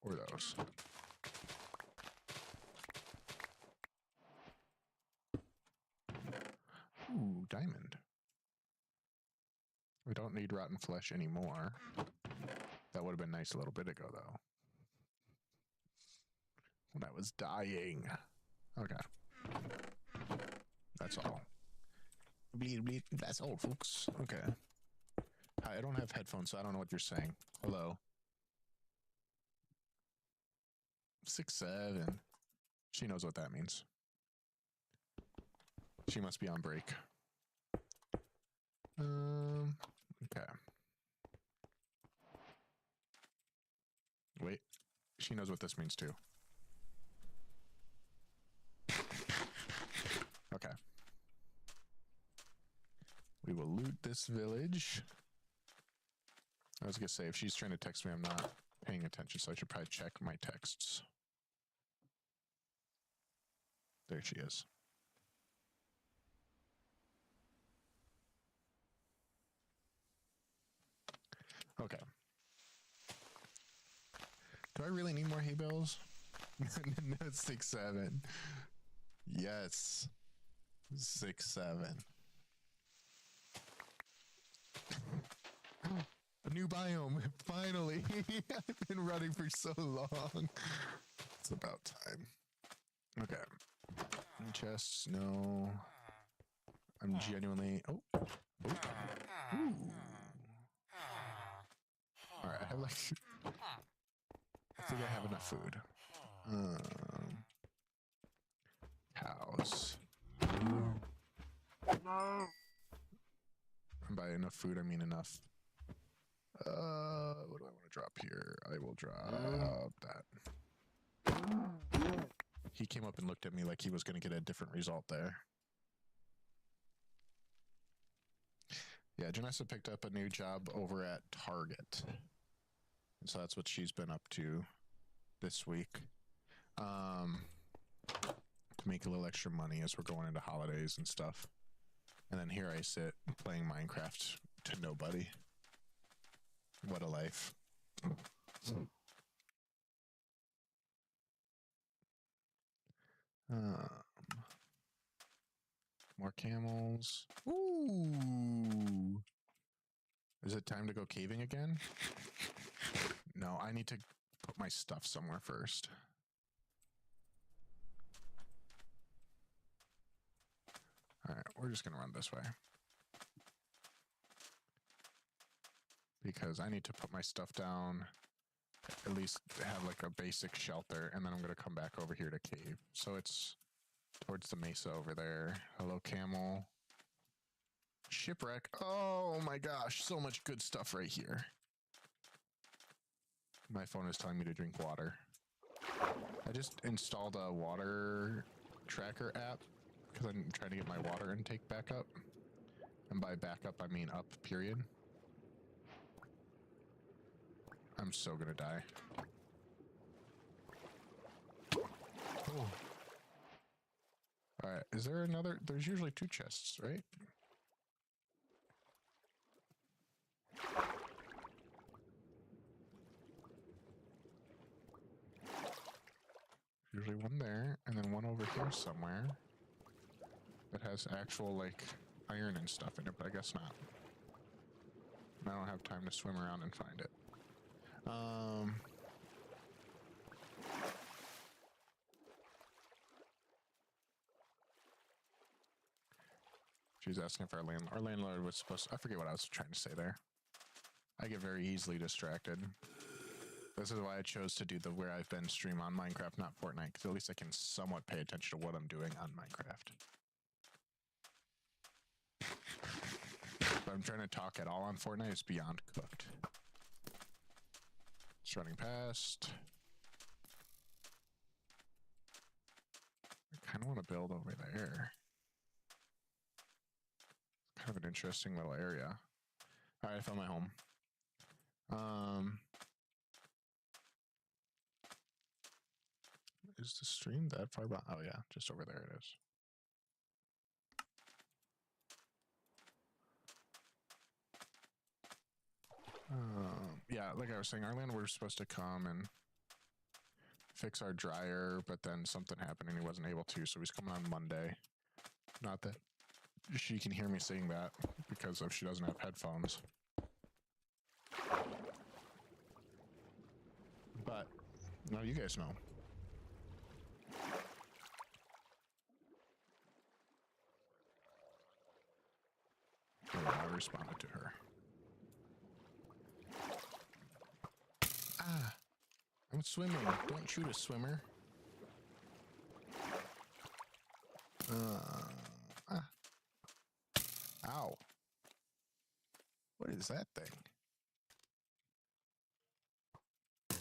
Or those. Ooh, diamond. We don't need rotten flesh anymore. That would have been nice a little bit ago, though. When I was dying. Okay. That's all. Bleed, bleed. That's all, folks. Okay. Hi, I don't have headphones, so I don't know what you're saying. Hello. 6'7". She knows what that means. She must be on break. Okay. Wait. She knows what this means too. this village. I was gonna say, if she's trying to text me, I'm not paying attention, so I should probably check my texts. There she is. Okay. Do I really need more hay bales? No, 6-7. Yes. 6-7. A new biome, finally. I've been running for so long. It's about time. Okay. Any chests? No. I'm genuinely... Oh. Oh. Ooh. Alright, I have like... I think I have enough food. Cows. And by enough food, I mean enough. What do I want to drop here? I will drop that. He came up and looked at me like he was going to get a different result there. Yeah, Janessa picked up a new job over at Target. And so that's what she's been up to this week. To make a little extra money as we're going into holidays and stuff. And then here I sit playing Minecraft to nobody. What a life. More camels. Ooh. Is it time to go caving again? No, I need to put my stuff somewhere first. Alright, we're just going to run this way. Because I need to put my stuff down, at least have like a basic shelter, and then I'm going to come back over here to cave. So it's towards the mesa over there. Hello, camel. Shipwreck. Oh my gosh, so much good stuff right here. My phone is telling me to drink water. I just installed a water tracker app because I'm trying to get my water intake back up. And by back up, I mean up, period. I'm so gonna die. Oh. Alright, is there another? There's usually 2 chests, right? Usually one there, and then one over here somewhere that has actual, like, iron and stuff in it, but I guess not. I don't have time to swim around and find it. She's asking if our landlord was supposed to, I forget what I was trying to say there. I get very easily distracted. This is why I chose to do the where I've been stream on Minecraft, not Fortnite, because at least I can somewhat pay attention to what I'm doing on Minecraft. If I'm trying to talk at all on Fortnite, it's beyond cooked. It's running past. I kind of want to build over there. Kind of an interesting little area. All right, I found my home. Is the stream that far behind? Oh yeah, just over there it is. Yeah, like I was saying, our landlord was supposed to come and fix our dryer, but then something happened and he wasn't able to, so he's coming on Monday. Not that she can hear me saying that because if she doesn't have headphones. But, no, you guys know. I responded to her. Ah, I'm swimming. Don't shoot a swimmer. Ow. What is that thing? I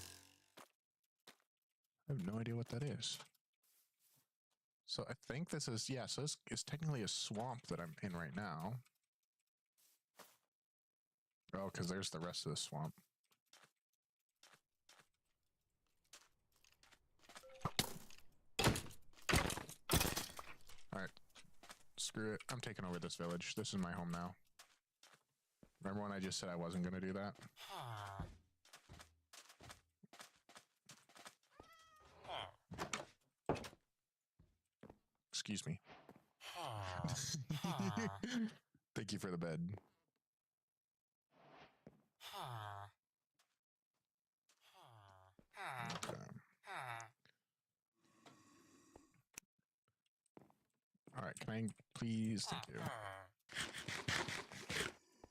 have no idea what that is. So I think this is, yeah, so it's technically a swamp that I'm in right now. Oh, because there's the rest of the swamp. Alright. Screw it. I'm taking over this village. This is my home now. Remember when I just said I wasn't going to do that? Excuse me. Thank you for the bed. Okay. Alright, can I please? Thank you.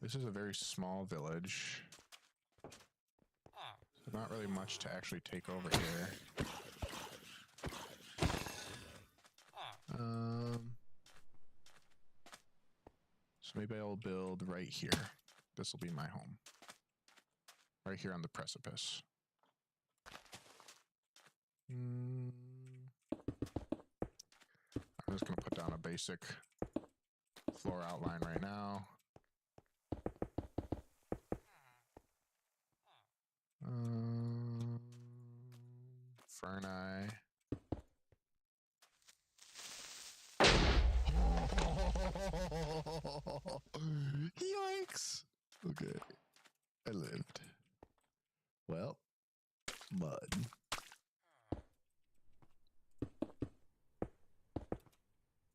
This is a very small village. So not really much to actually take over here. So maybe I'll build right here. This will be my home. Right here on the precipice. I'm just going to put down a basic floor outline right now. Ferni. Yikes! Okay, I lived. Well, mud.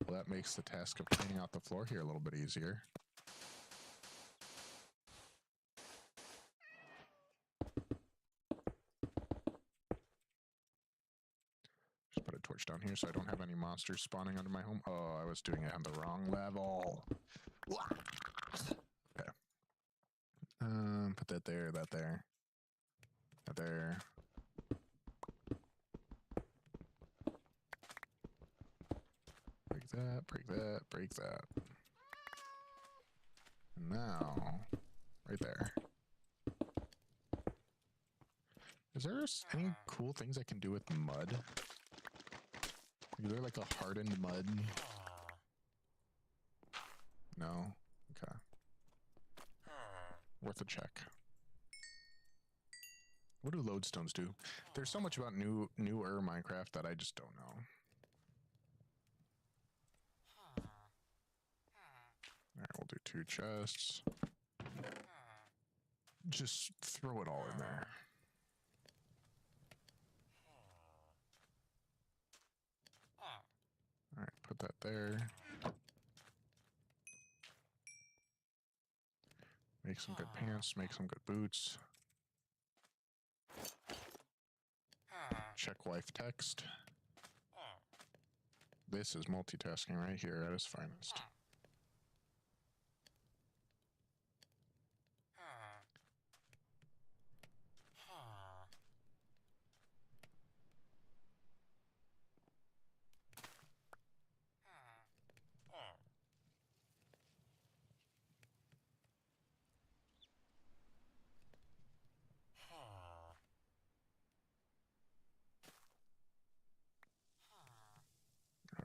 Well, that makes the task of cleaning out the floor here a little bit easier. Just put a torch down here so I don't have any monsters spawning under my home. Oh, I was doing it on the wrong level. Okay. Put that there, that there. That there. Break that, break that, break that. And now, right there. Is there any cool things I can do with mud? Is there like a hardened mud? No? Okay. Worth a check. What do lodestones do? There's so much about newer Minecraft that I just don't know. Alright, we'll do 2 chests. Just throw it all in there. Alright, put that there. Make some good pants, make some good boots. Check wife text. This is multitasking right here at its finest.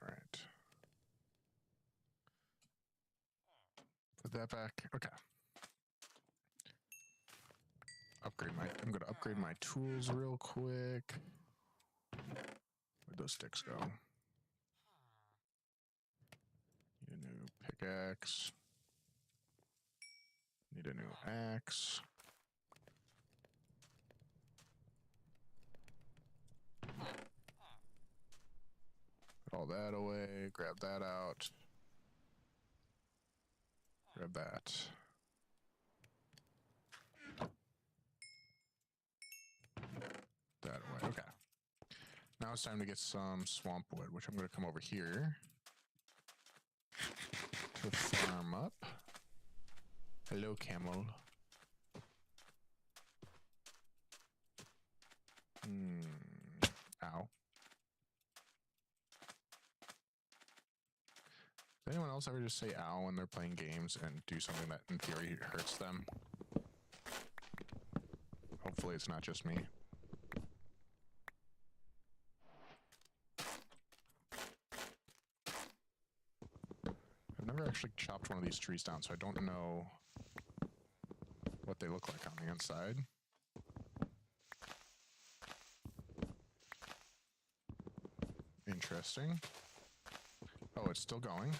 Alright. Put that back. Okay. I'm gonna upgrade my tools real quick. Where'd those sticks go? Need a new pickaxe. Need a new axe. Put all that away. Grab that out. Grab that. That away. Okay. Now it's time to get some swamp wood, which I'm going to come over here to farm up. Hello, camel. Ow. Does anyone else ever just say ow when they're playing games and do something that in theory hurts them? Hopefully it's not just me. I've never actually chopped one of these trees down, so I don't know what what they look like on the inside. Interesting. Oh, it's still going.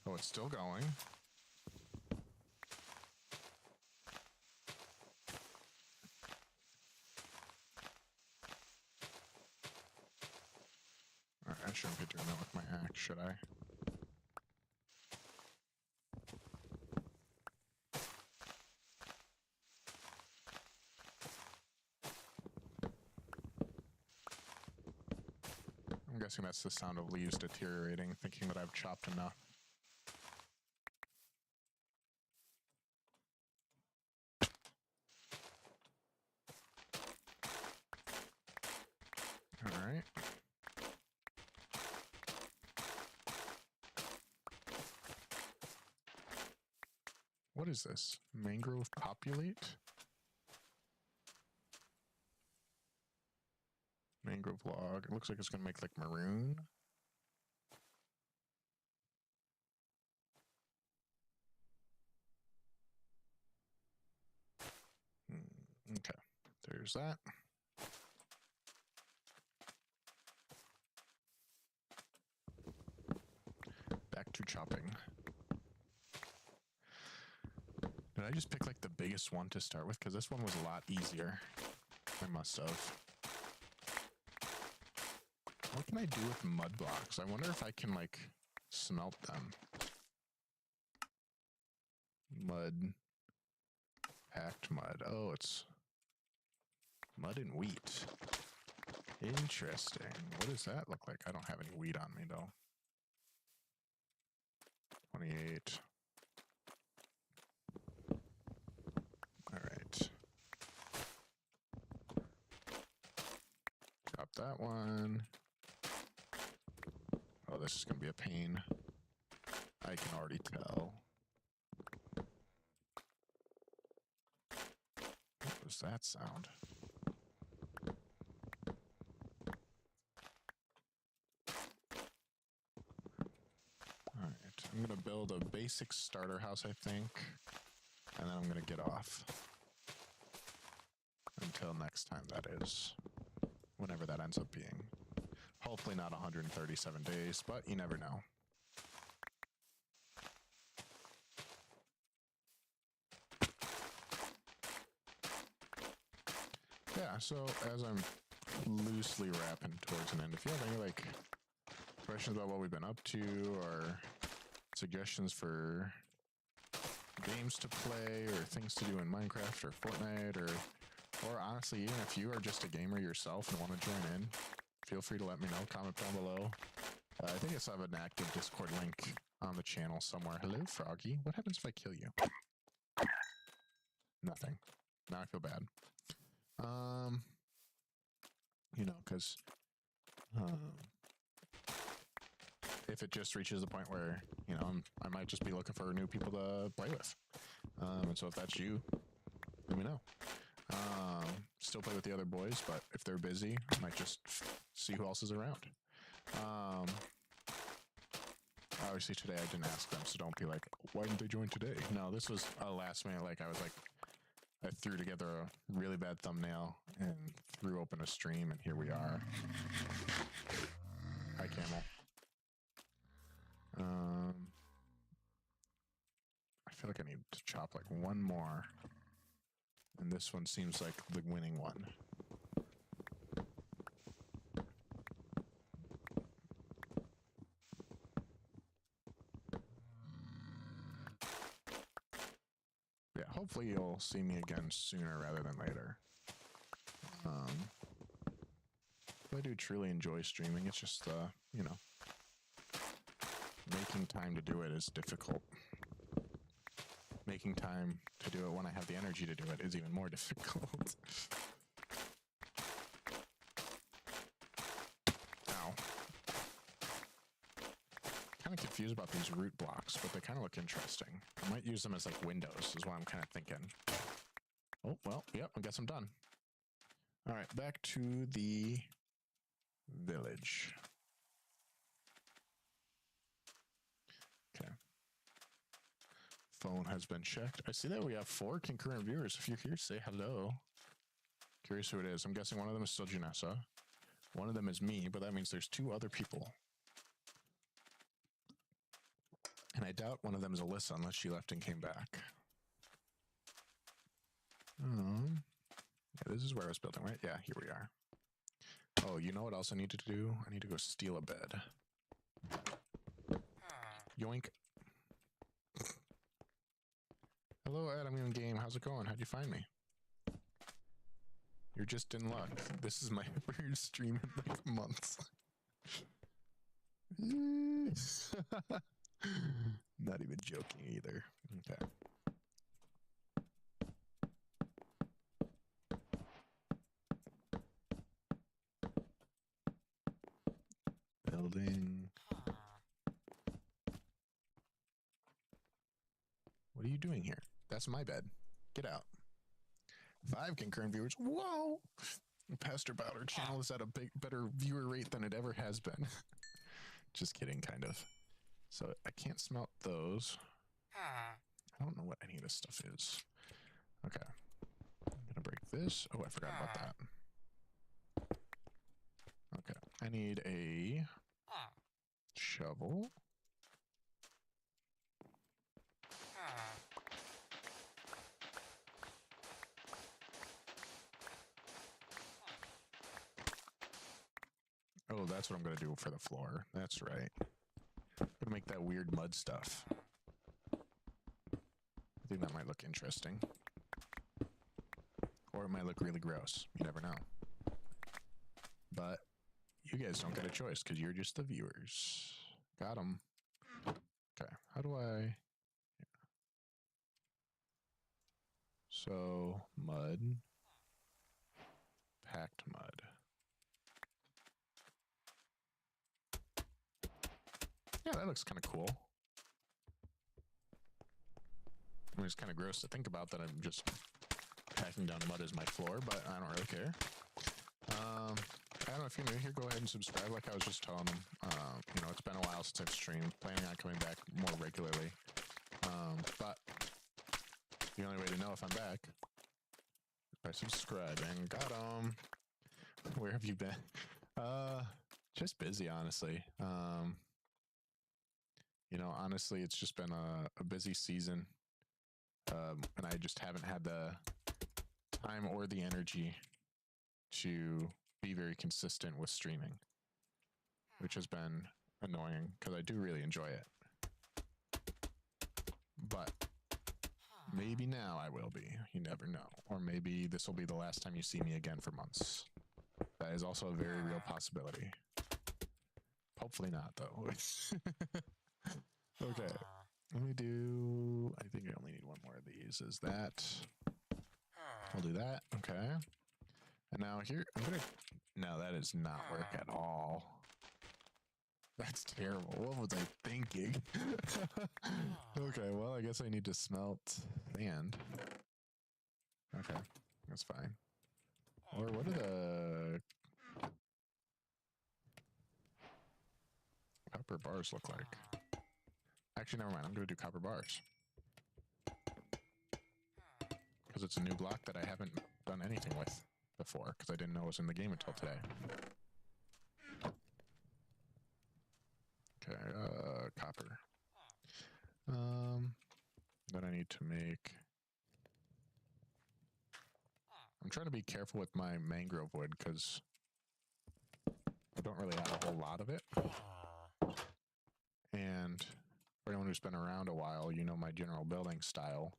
Oh, it's still going. Alright, I shouldn't be doing that with my axe, should I? I'm guessing that's the sound of leaves deteriorating, thinking that I've chopped enough. Alright. What is this? Mangrove populate? Mangrove log. It looks like it's going to make like maroon. Okay, there's that. Back to chopping. Did I just pick like the biggest one to start with? Because this one was a lot easier. I must have. What can I do with mud blocks? I wonder if I can like smelt them. Mud. Packed mud. Oh, it's mud and wheat. Interesting. What does that look like? I don't have any wheat on me though. 28. Alright. Chop that one. Oh, this is going to be a pain. I can already tell. What was that sound? Alright, I'm going to build a basic starter house, I think. And then I'm going to get off. Until next time, that is. Whenever that ends up being. Hopefully not 137 days, but you never know. Yeah, so as I'm loosely wrapping towards an end, if you have any like questions about what we've been up to or suggestions for games to play or things to do in Minecraft or Fortnite or honestly, even if you are just a gamer yourself and want to join in, feel free to let me know. Comment down below. I think I still have an active Discord link on the channel somewhere. Hello, Froggy. What happens if I kill you? Nothing. Now I feel bad. You know, because if it just reaches the point where, you know, I might just be looking for new people to play with. And so if that's you, let me know. Still play with the other boys, but if they're busy, I might just see who else is around. Obviously today I didn't ask them, so don't be like, why didn't they join today? No, this was a last minute, like I threw together a really bad thumbnail and threw open a stream, and here we are. Hi, Camel. I feel like I need to chop like one more. And this one seems like the winning one. Yeah, hopefully you'll see me again sooner rather than later. I do truly enjoy streaming. It's just, you know, making time to do it is difficult. Making time to do it when I have the energy to do it is even more difficult. Ow. Kind of confused about these root blocks, but they kind of look interesting. I might use them as like windows is what I'm kind of thinking. Oh, well, yep, I guess I'm done. All right, back to the village. Okay. phone has been checked. I see that we have 4 concurrent viewers. If you're here, say hello. Curious who it is. I'm guessing one of them is still Janessa. One of them is me, but that means there's 2 other people. And I doubt one of them is Alyssa unless she left and came back. Yeah, this is where I was building, right? Yeah, here we are. Oh, you know what else I need to do? I need to go steal a bed. Yoink. Hello, Ed. I'm in game. How's it going? How'd you find me? You're just in luck. This is my first stream in like months. Not even joking either. Okay. Building. What are you doing here? That's my bed. Get out. 5 concurrent viewers. Whoa! Pastor Bauder channel is at a better viewer rate than it ever has been. Just kidding, kind of. So I can't smelt those. I don't know what any of this stuff is. Okay. I'm gonna break this. Oh, I forgot about that. Okay. I need a shovel. Oh, that's what I'm going to do for the floor. That's right. I'm going to make that weird mud stuff. I think that might look interesting. Or it might look really gross. You never know. But you guys don't get a choice because you're just the viewers. Got them. Okay, how do I... Yeah. So, mud. Packed mud. Yeah, that looks kind of cool. I mean, it's kind of gross to think about that I'm just packing down mud as my floor, but I don't really care. I don't know if you're new here, go ahead and subscribe like I was just telling them. You know, it's been a while since I've streamed, planning on coming back more regularly. But the only way to know if I'm back is by subscribing. Got 'em. Where have you been? Just busy, honestly. You know, honestly, it's just been a busy season. And I just haven't had the time or the energy to be very consistent with streaming, which has been annoying because I do really enjoy it. But maybe now I will be. You never know. Or maybe this will be the last time you see me again for months. That is also a very real possibility. Hopefully not, though. Okay. Let me do... I think I only need one more of these. Is that... I'll do that. Okay. And now here... I'm gonna... No, that does not work at all. That's terrible. What was I thinking? Okay, well, I guess I need to smelt sand. Okay, that's fine. Or what do the copper bars look like? Actually, never mind. I'm going to do copper bars. Because it's a new block that I haven't done anything with before, because I didn't know it was in the game until today. Okay, copper. Then I need to make... I'm trying to be careful with my mangrove wood, because I don't really have a whole lot of it. And for anyone who's been around a while, you know my general building style,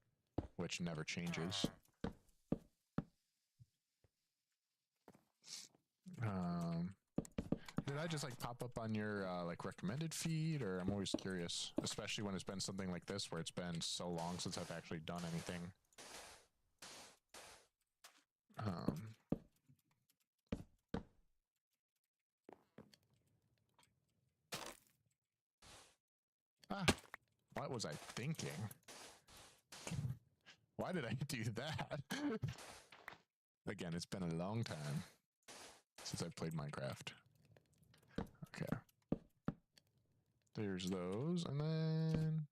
which never changes. Did I just like pop up on your like recommended feed, or I'm always curious, especially when it's been something like this where it's been so long since I've actually done anything. What was I thinking? Why did I do that? Again, it's been a long time since I've played Minecraft. Okay. There's those, and then...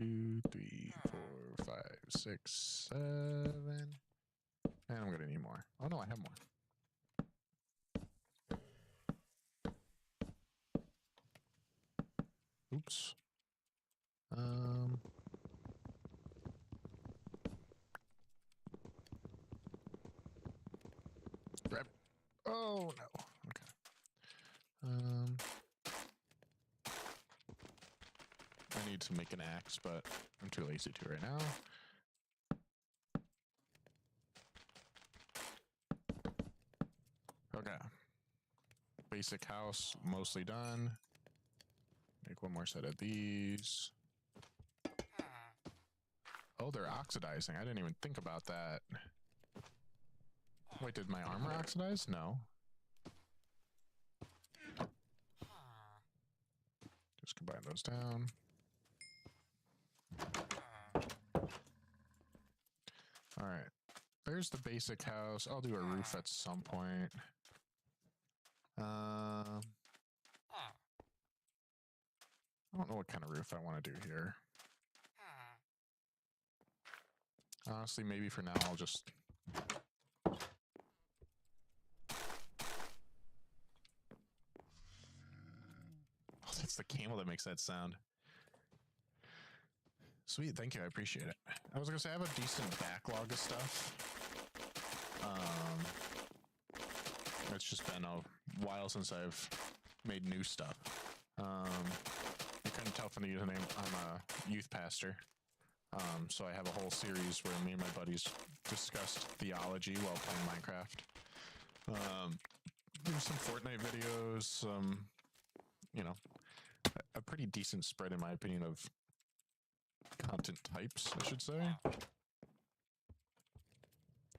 2, 3, 4, 5, 6, 7. And I'm gonna need more. Oh no, I have more. Oops. Grab. Oh no. Okay. I need to make an axe, but I'm too lazy to right now. Okay. Basic house, mostly done. Make one more set of these. Oh, they're oxidizing. I didn't even think about that. Wait, did my armor oxidize? No. Just combine those down. All right. There's the basic house. I'll do a roof at some point. I don't know what kind of roof I want to do here. Honestly, maybe for now I'll just... Oh, that's the camel that makes that sound. Sweet, thank you, I appreciate it. I was gonna say I have a decent backlog of stuff. It's just been a while since I've made new stuff. You couldn't tell from the username, I'm a youth pastor. So I have a whole series where me and my buddies discussed theology while playing Minecraft. There's some Fortnite videos, some, you know, a pretty decent spread in my opinion of content types, I should say.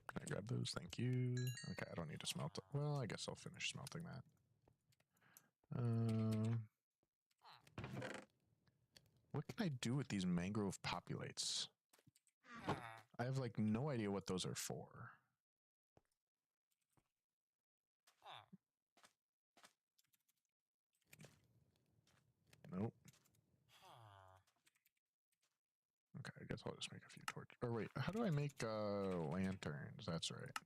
Can I grab those? Thank you. Okay, I don't need to smelt it. Well, I guess I'll finish smelting that. What can I do with these mangrove populates? I have like no idea what those are for. Nope. Okay, I guess I'll just make a few torches. Or wait, how do I make lanterns? That's right.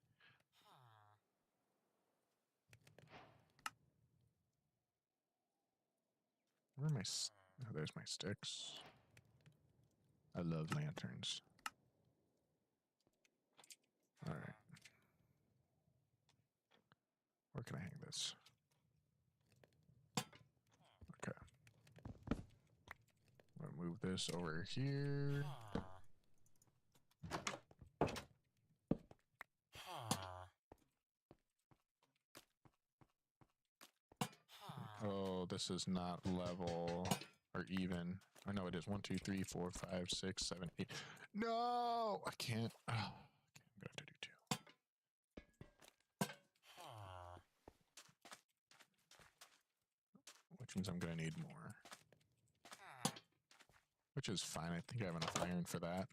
Where are my... Oh, there's my sticks. I love lanterns. All right. Where can I hang this? Okay. I'm gonna move this over here. Oh, this is not level or even. I know it is. 1, 2, 3, 4, 5, 6, 7, 8. No, I can't. Oh, okay, I'm gonna have to do 2. Which means I'm gonna need more. Which is fine. I think I have enough iron for that.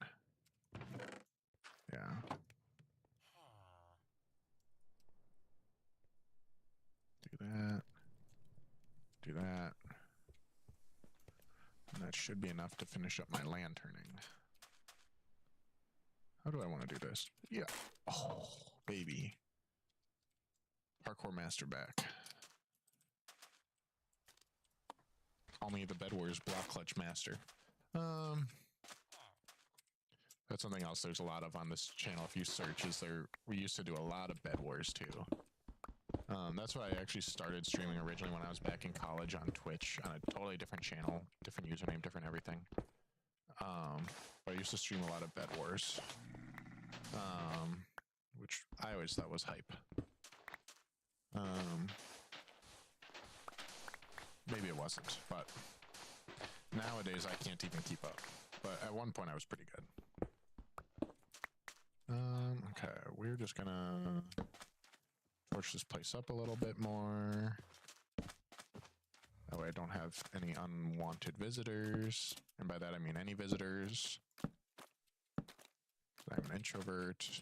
Yeah. Do that. Do that. And that should be enough to finish up my lanterning. How do I want to do this? Yeah. Oh, baby. Parkour master back. Call me the Bed Wars block clutch master. That's something else there's a lot of on this channel. If you search, we used to do a lot of Bed Wars too. That's why I actually started streaming originally when I was back in college on Twitch on a totally different channel, different username, different everything. But I used to stream a lot of Bed Wars, which I always thought was hype. Maybe it wasn't, but nowadays I can't even keep up. But at one point I was pretty good. Okay, we're just gonna torch this place up a little bit more. That way I don't have any unwanted visitors. And by that I mean any visitors. I'm an introvert.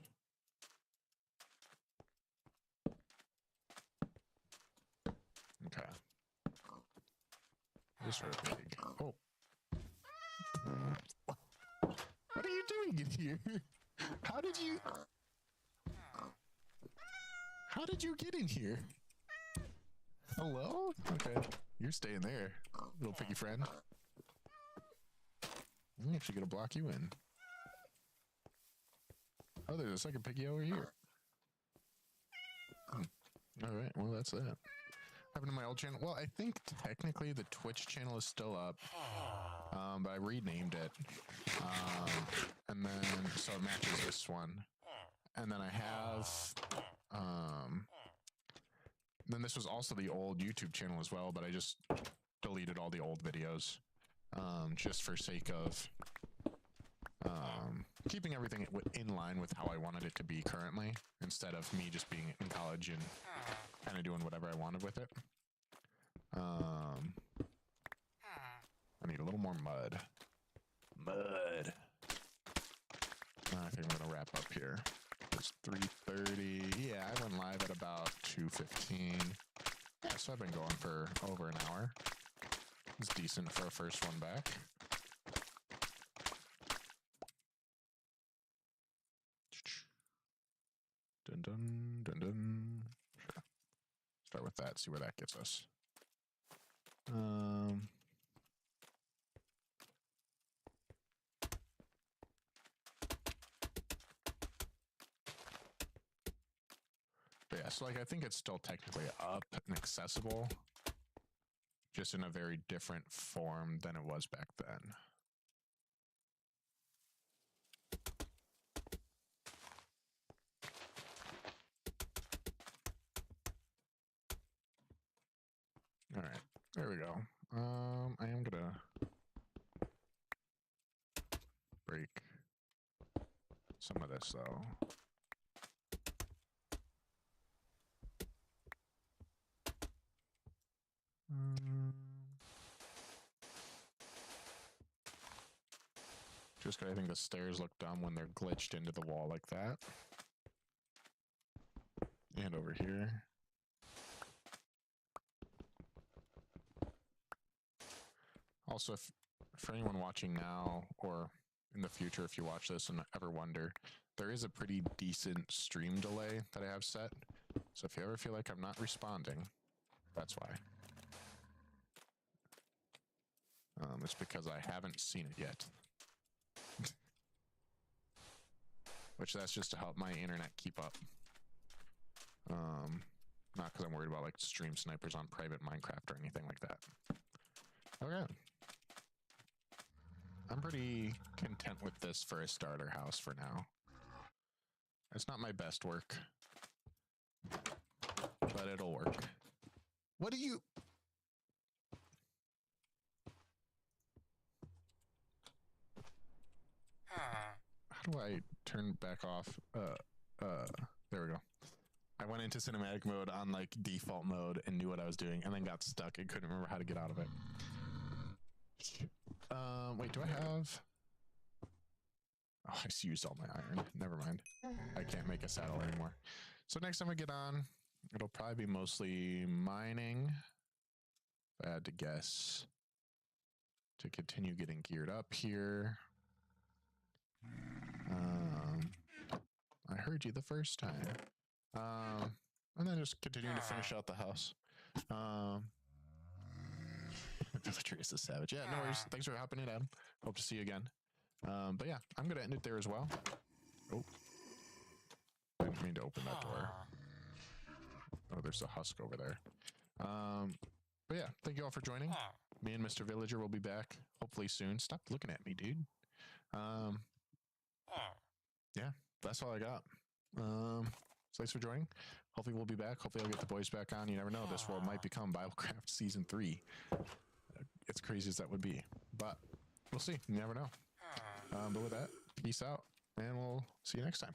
Okay. This sort of big. Oh. you get here? How did you? How did you get in here? Hello? Okay, you're staying there, little piggy friend. I'm actually gonna block you in. Oh, there's a second piggy over here. All right, well that's that. Happened to my old channel. Well, I think technically the Twitch channel is still up, but I renamed it, and then so it matches this one. And then I have, then this was also the old YouTube channel as well, but I just deleted all the old videos, just for sake of keeping everything in line with how I wanted it to be currently, instead of me just being in college and kind of doing whatever I wanted with it. I need a little more mud. Mud. I think I'm gonna wrap up here. It's 3:30. Yeah, I went live at about 2:15. Yeah, so I've been going for over an hour. It's decent for a first one back. Dun dun dun dun. Sure. Start with that. See where that gets us. But yeah, so like I think it's still technically up and accessible, just in a very different form than it was back then. All right, there we go. I am gonna break some of this though. Just because I think the stairs look dumb when they're glitched into the wall like that. And over here. Also, if for anyone watching now or in the future, if you watch this and ever wonder, there is a pretty decent stream delay that I have set. So if you ever feel like I'm not responding, that's why. It's because I haven't seen it yet. Which that's just to help my internet keep up. Not because I'm worried about like stream snipers on private Minecraft or anything like that. Okay. I'm pretty content with this for a starter house for now. It's not my best work, but it'll work. What do you... How do I turn back off? There we go. I went into cinematic mode on like default mode and knew what I was doing and then got stuck and couldn't remember how to get out of it. Wait, do I have... Oh, I just used all my iron. Never mind. I can't make a saddle anymore. So next time I get on, it'll probably be mostly mining. If I had to guess. To continue getting geared up here. I heard you the first time. And then just continuing to finish out the house. Villager is a savage. Yeah, no worries. Thanks for hopping in, Adam. Hope to see you again. But yeah, I'm going to end it there as well. Oh. I didn't mean to open that door. Oh, there's a husk over there. But yeah, thank you all for joining. Me and Mr. Villager will be back hopefully soon. Stop looking at me, dude. Yeah, that's all I got. So thanks for joining. Hopefully we'll be back. Hopefully I'll get the boys back on. You never know. This world might become Biblecraft Season 3. It's crazy as that would be. But we'll see. You never know. But with that, peace out. And we'll see you next time.